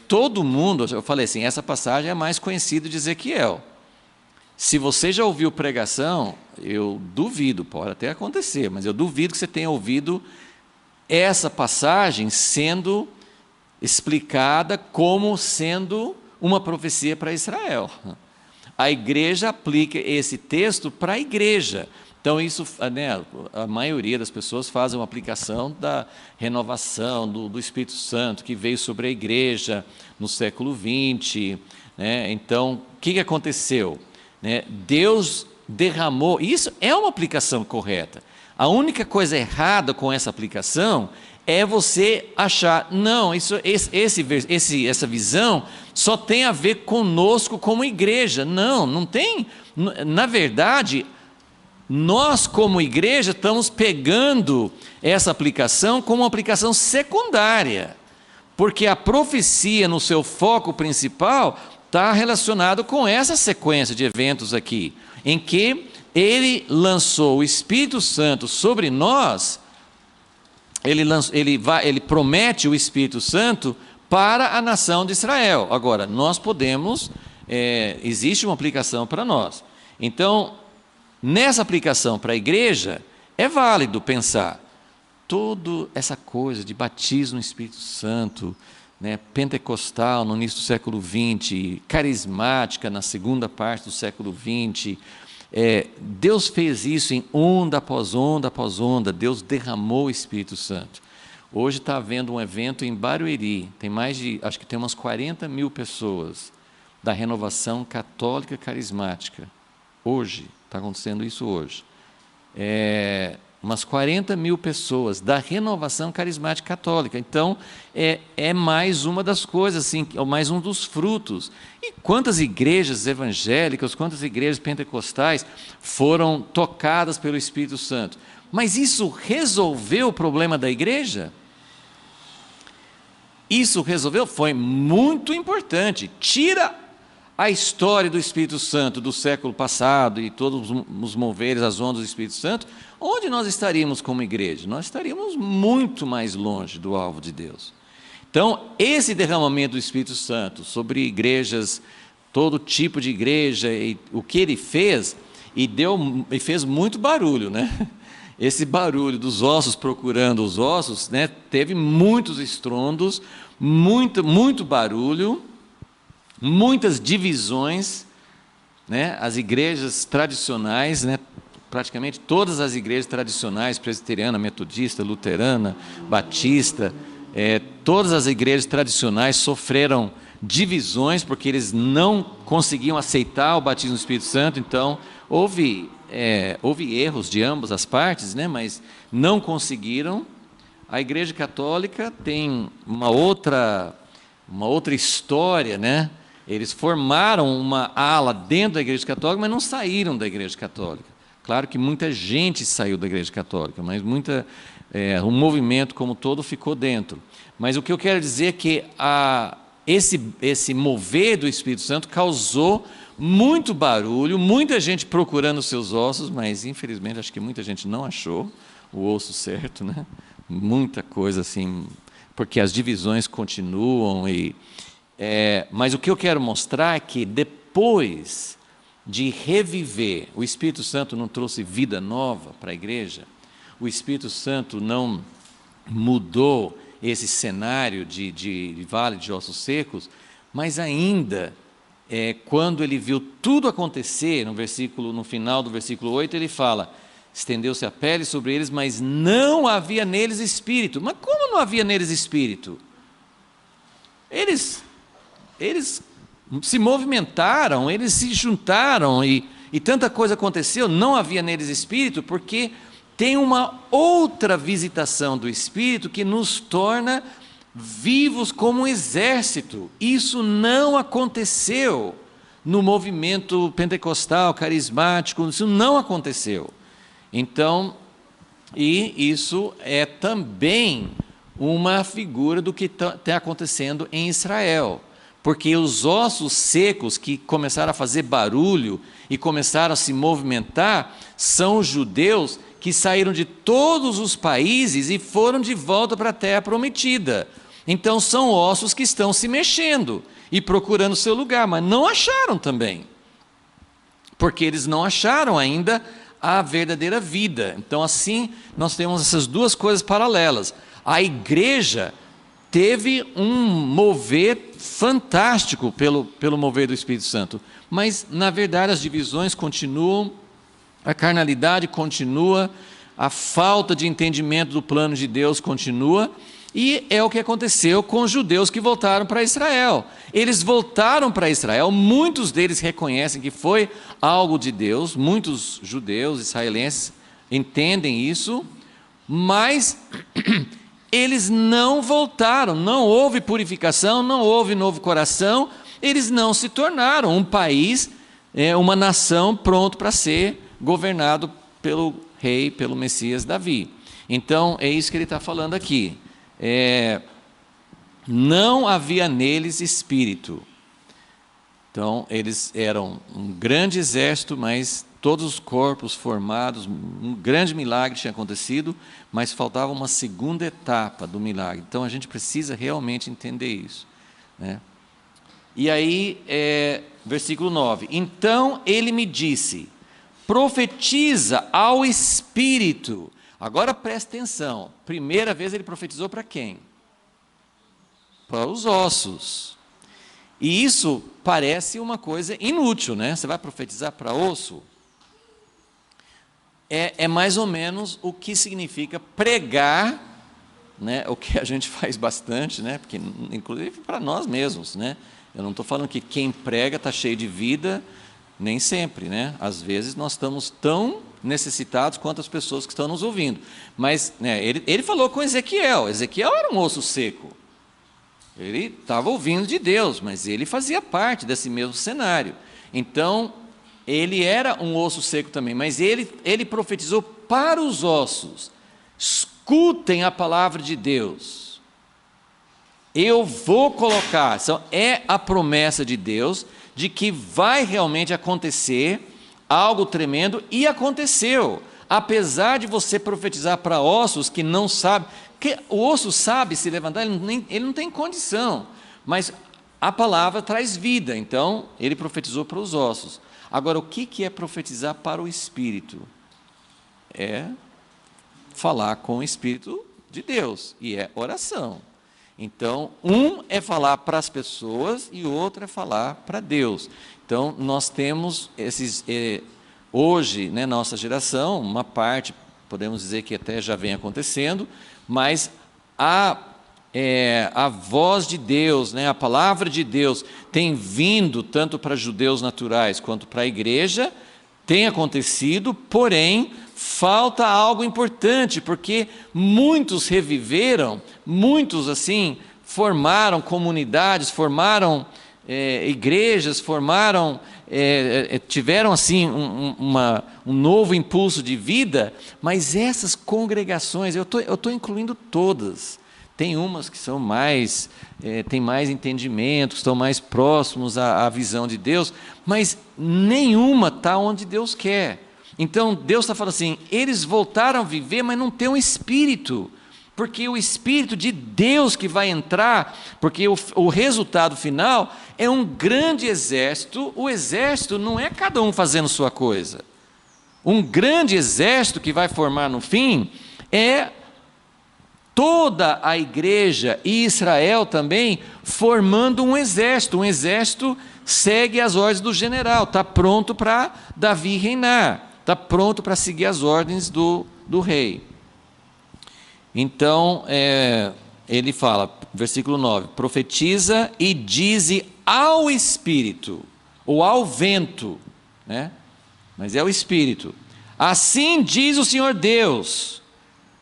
todo mundo, eu falei assim, essa passagem é a mais conhecida de Ezequiel. Se você já ouviu pregação, eu duvido, pode até acontecer, mas eu duvido que você tenha ouvido essa passagem sendo explicada como sendo uma profecia para Israel. A igreja aplica esse texto para a igreja. Então, isso, né, a maioria das pessoas faz uma aplicação da renovação do Espírito Santo, que veio sobre a igreja no século XX. Né? Então, o que aconteceu? Né? Deus derramou, isso é uma aplicação correta. A única coisa errada com essa aplicação é você achar, não, essa visão só tem a ver conosco como igreja. Não, não tem. Na verdade, nós como igreja estamos pegando essa aplicação como uma aplicação secundária, porque a profecia no seu foco principal está relacionado com essa sequência de eventos aqui, em que ele lançou o Espírito Santo sobre nós. Ele promete o Espírito Santo para a nação de Israel. Agora, nós podemos, existe uma aplicação para nós. Então, nessa aplicação para a igreja, é válido pensar, toda essa coisa de batismo no Espírito Santo, né, pentecostal no início do século XX, carismática na segunda parte do século XX, Deus fez isso em onda após onda após onda. Deus derramou o Espírito Santo. Hoje está havendo um evento em Barueri, tem acho que tem umas 40 mil pessoas da renovação católica carismática. Hoje, está acontecendo isso hoje. Umas 40 mil pessoas da renovação carismática católica. Então, é mais uma das coisas, assim, mais um dos frutos. E quantas igrejas evangélicas, quantas igrejas pentecostais foram tocadas pelo Espírito Santo? Mas isso resolveu o problema da igreja? Isso resolveu? Foi muito importante. Tira a história do Espírito Santo do século passado e todos os moveres, as ondas do Espírito Santo, onde nós estaríamos como igreja? Nós estaríamos muito mais longe do alvo de Deus. Então, esse derramamento do Espírito Santo sobre igrejas, todo tipo de igreja, e o que ele fez, e fez muito barulho, né? Esse barulho dos ossos procurando os ossos, né? Teve muitos estrondos, muito barulho, muitas divisões, né? As igrejas tradicionais, né? Praticamente todas as igrejas tradicionais, presbiteriana, metodista, luterana, batista, todas as igrejas tradicionais sofreram divisões, porque eles não conseguiam aceitar o batismo do Espírito Santo. Então, houve erros de ambas as partes, né? Mas não conseguiram. A Igreja Católica tem uma outra história, né? Eles formaram uma ala dentro da Igreja Católica, mas não saíram da Igreja Católica. Claro que muita gente saiu da Igreja Católica, mas o movimento como todo ficou dentro. Mas o que eu quero dizer é que esse mover do Espírito Santo causou muito barulho, muita gente procurando os seus ossos, mas infelizmente acho que muita gente não achou o osso certo, né? Muita coisa assim, porque as divisões continuam. Mas o que eu quero mostrar é que depois de reviver, o Espírito Santo não trouxe vida nova para a igreja, o Espírito Santo não mudou esse cenário de vale de ossos secos, mas ainda, quando ele viu tudo acontecer, no final do versículo 8, ele fala, estendeu-se a pele sobre eles, mas não havia neles espírito. Mas como não havia neles espírito? Eles se movimentaram, eles se juntaram e tanta coisa aconteceu, não havia neles espírito, porque tem uma outra visitação do Espírito que nos torna vivos como um exército. Isso não aconteceu no movimento pentecostal, carismático, isso não aconteceu. Então, e isso é também uma figura do que está acontecendo em Israel. Porque os ossos secos que começaram a fazer barulho e começaram a se movimentar são os judeus que saíram de todos os países e foram de volta para a terra prometida. Então são ossos que estão se mexendo e procurando seu lugar, mas não acharam também. Porque eles não acharam ainda a verdadeira vida. Então assim nós temos essas duas coisas paralelas. A igreja teve um mover fantástico pelo mover do Espírito Santo, mas na verdade as divisões continuam, a carnalidade continua, a falta de entendimento do plano de Deus continua, e é o que aconteceu com os judeus que voltaram para Israel. Eles voltaram para Israel, muitos deles reconhecem que foi algo de Deus, muitos judeus israelenses entendem isso, mas eles não voltaram, não houve purificação, não houve novo coração, eles não se tornaram um país, uma nação pronto para ser governado pelo rei, pelo Messias Davi. Então, é isso que ele está falando aqui. Não havia neles espírito. Então, eles eram um grande exército, mas todos os corpos formados, um grande milagre tinha acontecido, mas faltava uma segunda etapa do milagre. Então, a gente precisa realmente entender isso, né? E aí, versículo 9. Então, ele me disse, profetiza ao Espírito. Agora, presta atenção. Primeira vez ele profetizou para quem? Para os ossos. E isso parece uma coisa inútil, né? Você vai profetizar para osso? É mais ou menos o que significa pregar, né? O que a gente faz bastante, né? Porque, inclusive para nós mesmos, né? Eu não estou falando que quem prega está cheio de vida, nem sempre, né? Às vezes nós estamos tão necessitados quanto as pessoas que estão nos ouvindo. Mas, né, ele falou com Ezequiel. Ezequiel era um osso seco. Ele estava ouvindo de Deus, mas ele fazia parte desse mesmo cenário. Então, ele era um osso seco também, mas ele profetizou para os ossos. Escutem a palavra de Deus. Eu vou colocar, é a promessa de Deus, de que vai realmente acontecer algo tremendo, e aconteceu. Apesar de você profetizar para ossos que não sabem, que o osso sabe se levantar, ele não tem condição, mas a palavra traz vida, então ele profetizou para os ossos. Agora, o que é profetizar para o Espírito? É falar com o Espírito de Deus, e é oração. Então, um é falar para as pessoas e o outro é falar para Deus. Então, nós temos esses, hoje, né, nossa geração, uma parte, podemos dizer que até já vem acontecendo, mas a voz de Deus, né, a palavra de Deus tem vindo tanto para judeus naturais quanto para a igreja, tem acontecido, porém, falta algo importante, porque muitos reviveram, muitos assim, formaram comunidades, formaram igrejas, tiveram assim um novo impulso de vida, mas essas congregações, eu estou incluindo todas, tem umas que são mais, têm mais entendimento, estão mais próximos à visão de Deus, mas nenhuma está onde Deus quer. Então Deus está falando assim, eles voltaram a viver, mas não tem um espírito, porque o Espírito de Deus que vai entrar, porque o resultado final é um grande exército. O exército não é cada um fazendo sua coisa. Um grande exército que vai formar no fim é toda a igreja e Israel também formando um exército. Um exército segue as ordens do general, está pronto para Davi reinar, está pronto para seguir as ordens do rei. Então, ele fala, versículo 9, profetiza e dize ao Espírito, ou ao vento, né? Mas é o Espírito. Assim diz o Senhor Deus.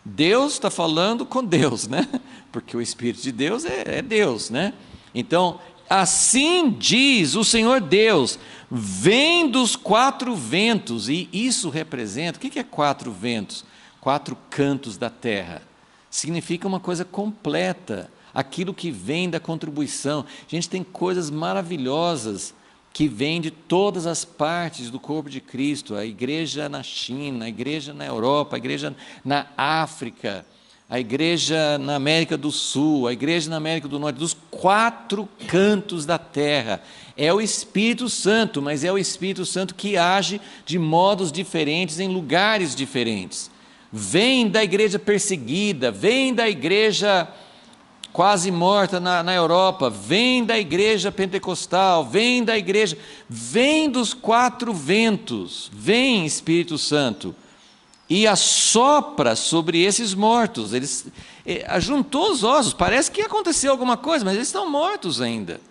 Deus está falando com Deus, né? Porque o Espírito de Deus é Deus, né? Então, assim diz o Senhor Deus, vem dos quatro ventos, e isso representa, o que é quatro ventos? Quatro cantos da terra. Significa uma coisa completa, aquilo que vem da contribuição. Gente, tem coisas maravilhosas que vêm de todas as partes do corpo de Cristo, a igreja na China, a igreja na Europa, a igreja na África, a igreja na América do Sul, a igreja na América do Norte, dos quatro cantos da terra. É o Espírito Santo, mas é o Espírito Santo que age de modos diferentes em lugares diferentes. Vem da igreja perseguida, vem da igreja quase morta na Europa, vem da igreja pentecostal, vem da igreja, vem dos quatro ventos, vem Espírito Santo, e assopra sobre esses mortos. Eles ajuntou os ossos, parece que aconteceu alguma coisa, mas eles estão mortos ainda.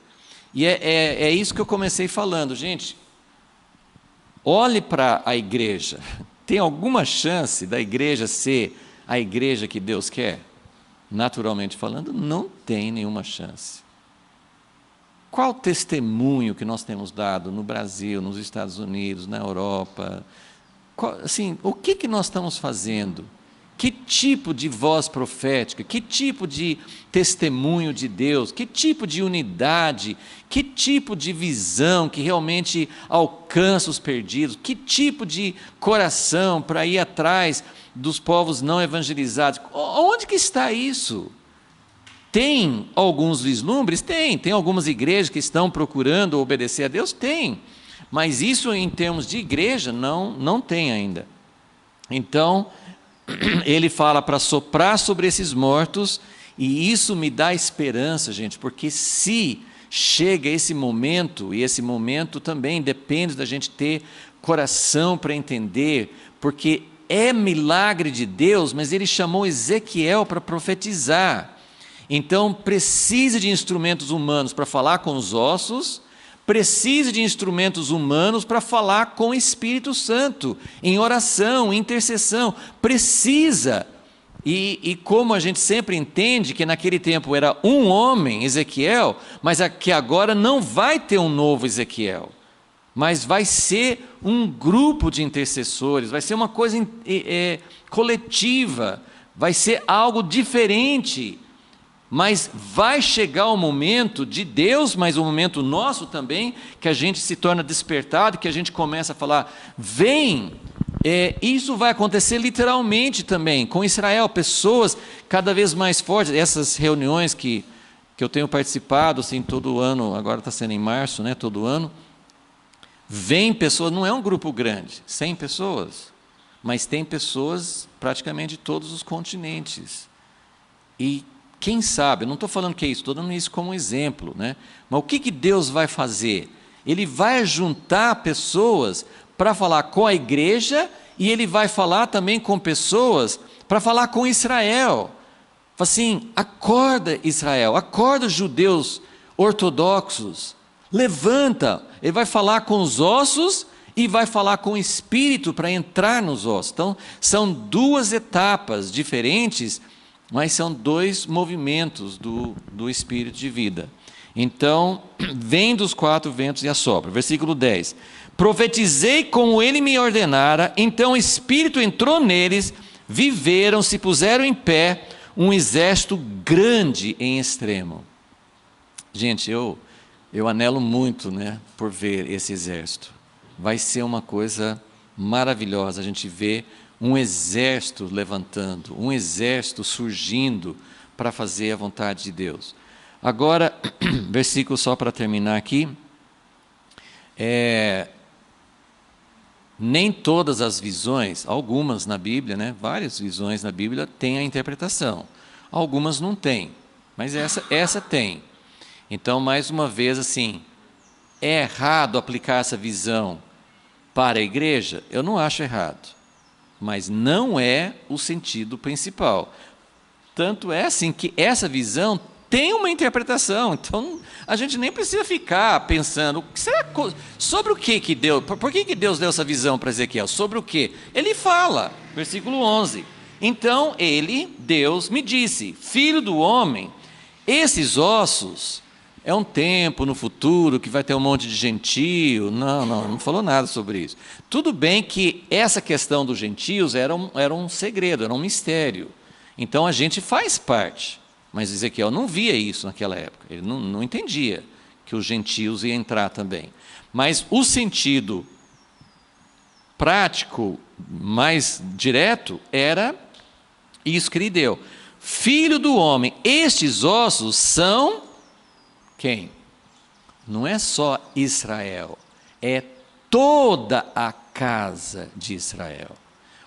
E é isso que eu comecei falando, gente. Olhe para a igreja. Tem alguma chance da igreja ser a igreja que Deus quer? Naturalmente falando, não tem nenhuma chance. Qual testemunho que nós temos dado no Brasil, nos Estados Unidos, na Europa? Assim, o que nós estamos fazendo? Que tipo de voz profética? Que tipo de testemunho de Deus? Que tipo de unidade? Que tipo de visão que realmente alcança os perdidos? Que tipo de coração para ir atrás dos povos não evangelizados? Onde que está isso? Tem alguns vislumbres? Tem algumas igrejas que estão procurando obedecer a Deus? Tem, mas isso em termos de igreja não tem ainda. Então, ele fala para soprar sobre esses mortos, e isso me dá esperança, gente, porque se chega esse momento, e esse momento também depende da gente ter coração para entender, porque é milagre de Deus, mas ele chamou Ezequiel para profetizar. Então, precisa de instrumentos humanos para falar com os ossos, precisa de instrumentos humanos para falar com o Espírito Santo, em oração, em intercessão, precisa. E como a gente sempre entende que naquele tempo era um homem, Ezequiel, mas que agora não vai ter um novo Ezequiel, mas vai ser um grupo de intercessores, vai ser uma coisa coletiva, vai ser algo diferente, mas vai chegar o momento de Deus, mas o momento nosso também, que a gente se torna despertado, que a gente começa a falar, vem. Isso vai acontecer literalmente também, com Israel, pessoas cada vez mais fortes. Essas reuniões que eu tenho participado, assim, todo ano, agora está sendo em março, né, todo ano, vem pessoas, não é um grupo grande, 100 pessoas, mas tem pessoas praticamente de todos os continentes. E quem sabe, eu não estou falando que é isso, estou dando isso como exemplo, né? Mas o que Deus vai fazer? Ele vai juntar pessoas para falar com a igreja, e ele vai falar também com pessoas para falar com Israel. Fala assim, acorda Israel, acorda judeus ortodoxos, levanta. Ele vai falar com os ossos e vai falar com o Espírito para entrar nos ossos. Então, são duas etapas diferentes, mas são dois movimentos do Espírito de vida. Então, vem dos quatro ventos e assopra. Versículo 10. Profetizei como ele me ordenara, então o Espírito entrou neles, viveram, se puseram em pé, um exército grande em extremo. Gente, eu anelo muito, né, por ver esse exército. Vai ser uma coisa maravilhosa, a gente vê um exército levantando, um exército surgindo para fazer a vontade de Deus. Agora, versículo só para terminar aqui, nem todas as visões, algumas na Bíblia, né, várias visões na Bíblia têm a interpretação, algumas não têm, mas essa tem. Então, mais uma vez, assim, é errado aplicar essa visão para a igreja? Eu não acho errado, mas não é o sentido principal. Tanto é assim que essa visão tem uma interpretação. Então, a gente nem precisa ficar pensando, sobre o que Deus, por que Deus deu essa visão para Ezequiel? Sobre o que? Ele fala, versículo 11. Então, Deus me disse, filho do homem, esses ossos, é um tempo no futuro que vai ter um monte de gentio. Não falou nada sobre isso. Tudo bem que essa questão dos gentios era um segredo, era um mistério. Então, a gente faz parte. Mas Ezequiel não via isso naquela época, ele não entendia que os gentios iam entrar também. Mas o sentido prático, mais direto, era isso que ele deu. Filho do homem, estes ossos são quem? Não é só Israel, é toda a casa de Israel.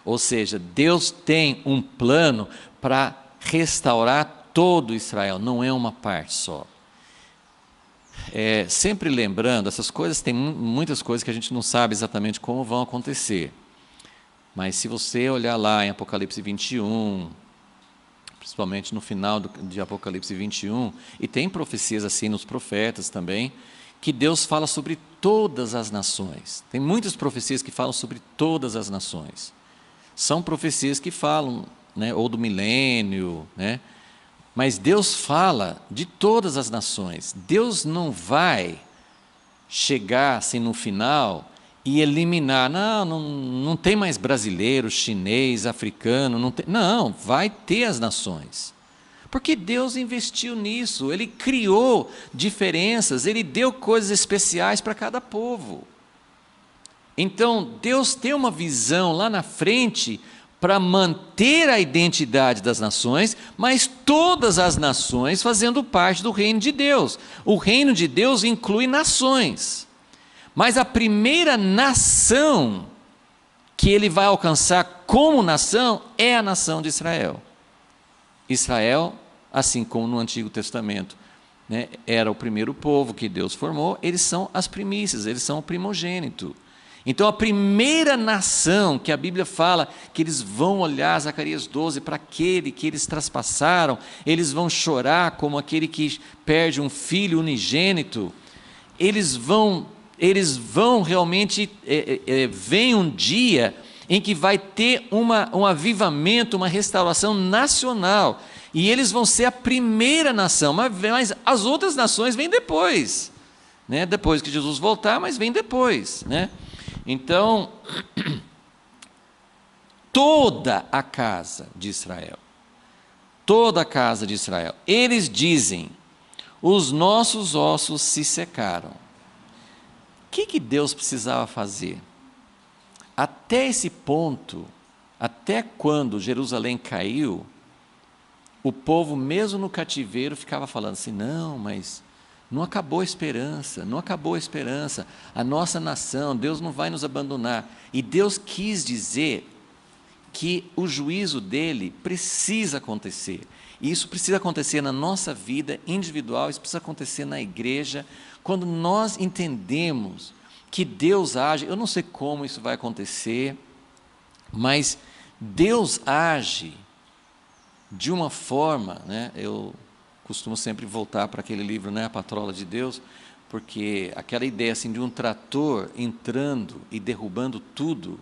Ou seja, Deus tem um plano para restaurar todo Israel, não é uma parte só. Sempre lembrando, essas coisas, tem muitas coisas que a gente não sabe exatamente como vão acontecer. Mas se você olhar lá em Apocalipse 21, principalmente no final de Apocalipse 21, e tem profecias assim nos profetas também, que Deus fala sobre todas as nações. Tem muitas profecias que falam sobre todas as nações. São profecias que falam, né, ou do milênio, né? Mas Deus fala de todas as nações. Deus não vai chegar assim no final e eliminar, não tem mais brasileiro, chinês, africano, não, vai ter as nações. Porque Deus investiu nisso, Ele criou diferenças, Ele deu coisas especiais para cada povo. Então, Deus tem uma visão lá na frente para manter a identidade das nações, mas todas as nações fazendo parte do reino de Deus. O reino de Deus inclui nações, mas a primeira nação que ele vai alcançar como nação é a nação de Israel. Israel, assim como no Antigo Testamento, né, era o primeiro povo que Deus formou, eles são as primícias, eles são o primogênito. Então, a primeira nação que a Bíblia fala que eles vão olhar, Zacarias 12, para aquele que eles traspassaram, eles vão chorar como aquele que perde um filho unigênito, eles vão realmente, vem um dia em que vai ter um avivamento, uma restauração nacional, e eles vão ser a primeira nação, mas as outras nações vêm depois, né? Depois que Jesus voltar, mas vem depois, né? Então, toda a casa de Israel, eles dizem, os nossos ossos se secaram. O que Deus precisava fazer? Até esse ponto, até quando Jerusalém caiu, o povo, mesmo no cativeiro, ficava falando assim, não, mas não acabou a esperança, a nossa nação, Deus não vai nos abandonar. E Deus quis dizer que o juízo dele precisa acontecer. E isso precisa acontecer na nossa vida individual, isso precisa acontecer na igreja, quando nós entendemos que Deus age. Eu não sei como isso vai acontecer, mas Deus age de uma forma, né? Eu costumo sempre voltar para aquele livro, né, A Patrola de Deus, porque aquela ideia assim, de um trator entrando e derrubando tudo.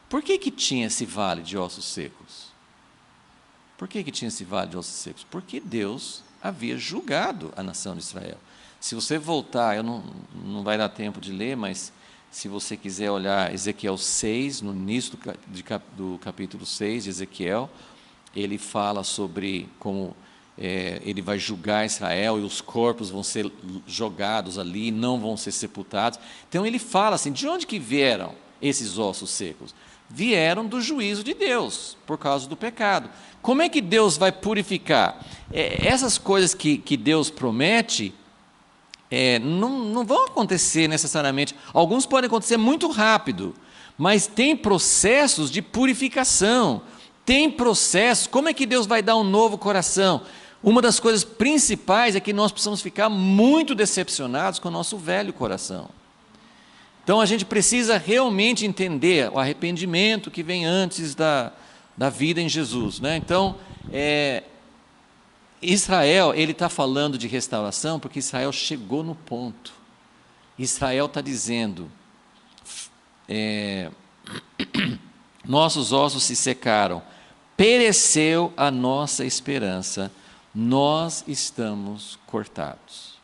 Por que tinha esse vale de ossos secos? Por que tinha esse vale de ossos secos? Porque Deus havia julgado a nação de Israel. Se você voltar, não vai dar tempo de ler, mas se você quiser olhar Ezequiel 6, no início do capítulo 6 de Ezequiel, ele fala sobre como ele vai julgar Israel e os corpos vão ser jogados ali, não vão ser sepultados. Então ele fala assim, de onde que vieram esses ossos secos? Vieram do juízo de Deus, por causa do pecado. Como é que Deus vai purificar? Essas coisas que Deus promete, não vão acontecer necessariamente. Alguns podem acontecer muito rápido, mas tem processos de purificação, tem processos. Como é que Deus vai dar um novo coração? Uma das coisas principais é que nós precisamos ficar muito decepcionados com o nosso velho coração. Então a gente precisa realmente entender o arrependimento que vem antes da vida em Jesus, né? Então, Israel, ele está falando de restauração porque Israel chegou no ponto. Israel está dizendo, nossos ossos se secaram, pereceu a nossa esperança, nós estamos cortados.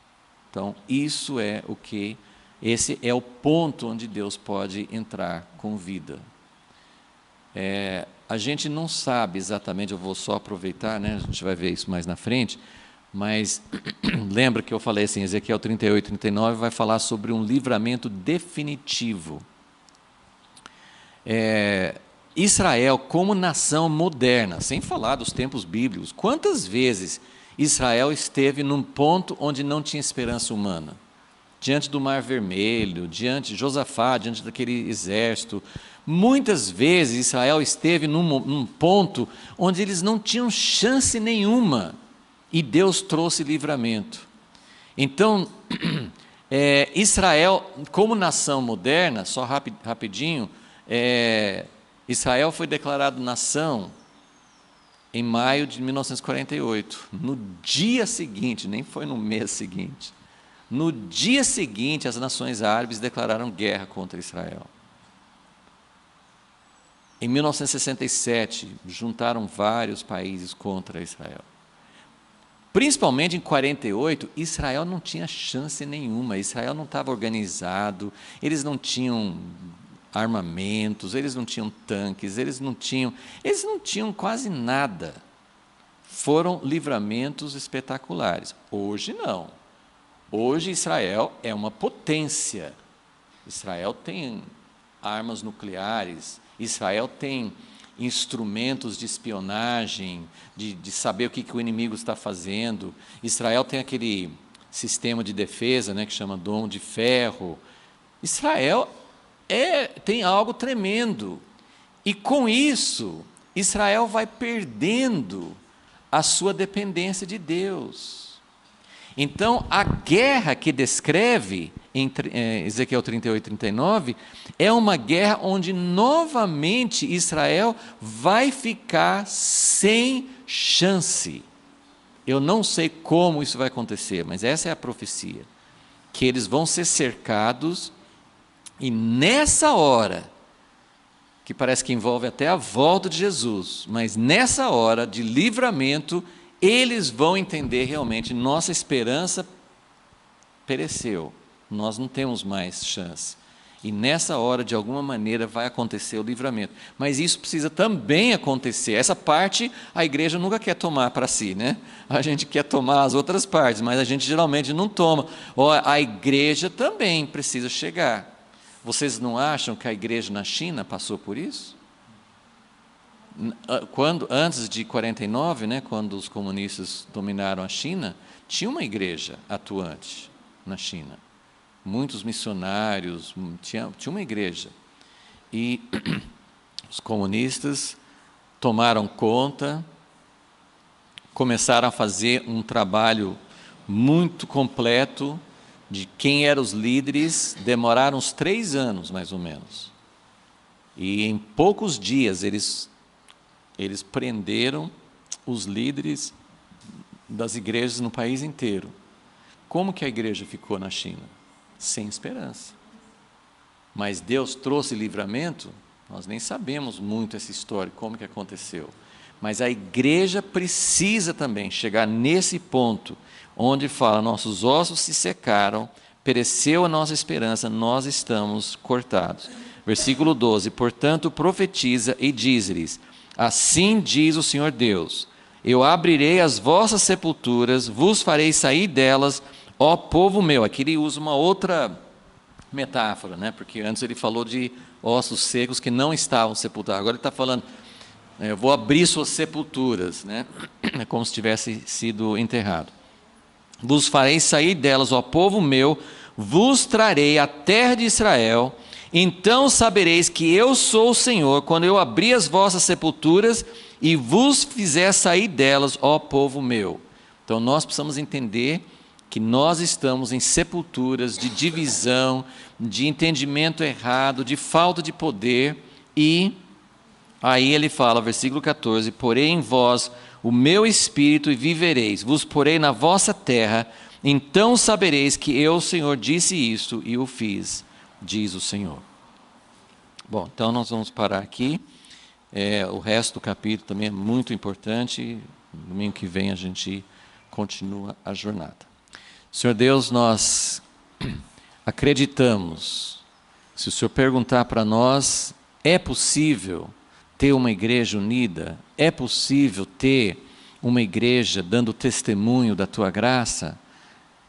Então, esse é o ponto onde Deus pode entrar com vida. A gente não sabe exatamente, eu vou só aproveitar, né? A gente vai ver isso mais na frente, mas lembra que eu falei assim, Ezequiel 38, 39 vai falar sobre um livramento definitivo. Israel, como nação moderna, sem falar dos tempos bíblicos, quantas vezes Israel esteve num ponto onde não tinha esperança humana? Diante do Mar Vermelho, diante de Josafá, diante daquele exército. Muitas vezes Israel esteve num ponto onde eles não tinham chance nenhuma, e Deus trouxe livramento. Então, Israel, como nação moderna, só rapidinho, Israel foi declarado nação em maio de 1948. No dia seguinte, nem foi no mês seguinte, no dia seguinte as nações árabes declararam guerra contra Israel. Em 1967, juntaram vários países contra Israel. Principalmente em 48, Israel não tinha chance nenhuma, Israel não estava organizado, eles não tinham armamentos, eles não tinham tanques, eles não tinham quase nada. Foram livramentos espetaculares. Hoje não. Hoje Israel é uma potência. Israel tem armas nucleares, Israel tem instrumentos de espionagem, de saber o que o inimigo está fazendo. Israel tem aquele sistema de defesa, né, que chama Dom de Ferro. Israel tem algo tremendo. E com isso, Israel vai perdendo a sua dependência de Deus. Então, a guerra que descreve em Ezequiel 38, 39, é uma guerra onde novamente Israel vai ficar sem chance. Eu não sei como isso vai acontecer, mas essa é a profecia, que eles vão ser cercados, e nessa hora, que parece que envolve até a volta de Jesus, mas nessa hora de livramento, eles vão entender realmente, nossa esperança pereceu, nós não temos mais chance. E nessa hora, de alguma maneira, vai acontecer o livramento. Mas isso precisa também acontecer. Essa parte a igreja nunca quer tomar para si, né? A gente quer tomar as outras partes, mas a gente geralmente não toma. A igreja também precisa chegar. Vocês não acham que a igreja na China passou por isso? Antes de 49, né, quando os comunistas dominaram a China, tinha uma igreja atuante na China. Muitos missionários, tinha uma igreja. E os comunistas tomaram conta, começaram a fazer um trabalho muito completo de quem eram os líderes, demoraram uns 3 anos, mais ou menos. E em poucos dias eles prenderam os líderes das igrejas no país inteiro. Como que a igreja ficou na China? Sem esperança. Mas Deus trouxe livramento? Nós nem sabemos muito essa história, como que aconteceu. Mas a igreja precisa também chegar nesse ponto, onde fala, nossos ossos se secaram, pereceu a nossa esperança, nós estamos cortados. Versículo 12, portanto profetiza e diz-lhes, assim diz o Senhor Deus, eu abrirei as vossas sepulturas, vos farei sair delas, ó povo meu. Aqui ele usa uma outra metáfora, né? Porque antes ele falou de ossos secos que não estavam sepultados. Agora ele está falando, eu vou abrir suas sepulturas, né? É como se tivesse sido enterrado. Vos farei sair delas, ó povo meu, vos trarei a terra de Israel, então sabereis que eu sou o Senhor, quando eu abrir as vossas sepulturas e vos fizer sair delas, ó povo meu. Então nós precisamos entender que nós estamos em sepulturas de divisão, de entendimento errado, de falta de poder, e aí ele fala, versículo 14, porém em vós o meu espírito e vivereis, vos porei na vossa terra, então sabereis que eu, o Senhor, disse isto e o fiz, diz o Senhor. Bom, então nós vamos parar aqui. O resto do capítulo também é muito importante. Domingo que vem a gente continua a jornada. Senhor Deus, nós acreditamos. Se o Senhor perguntar para nós, é possível ter uma igreja unida? É possível ter uma igreja dando testemunho da Tua graça?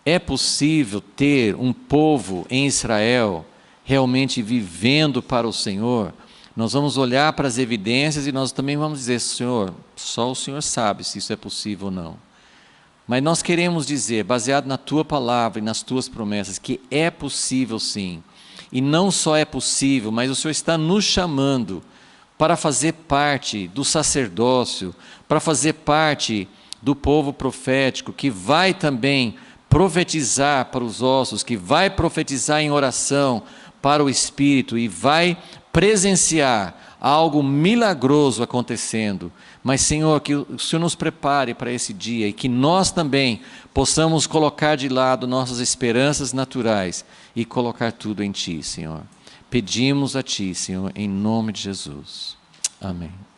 É possível ter um povo em Israel realmente vivendo para o Senhor? Nós vamos olhar para as evidências e nós também vamos dizer, Senhor, só o Senhor sabe se isso é possível ou não. Mas nós queremos dizer, baseado na Tua palavra e nas Tuas promessas, que é possível sim. E não só é possível, mas o Senhor está nos chamando para fazer parte do sacerdócio, para fazer parte do povo profético, que vai também profetizar para os ossos, que vai profetizar em oração para o Espírito e vai presenciar algo milagroso acontecendo. Mas, Senhor, que o Senhor nos prepare para esse dia e que nós também possamos colocar de lado nossas esperanças naturais e colocar tudo em Ti, Senhor. Pedimos a Ti, Senhor, em nome de Jesus. Amém.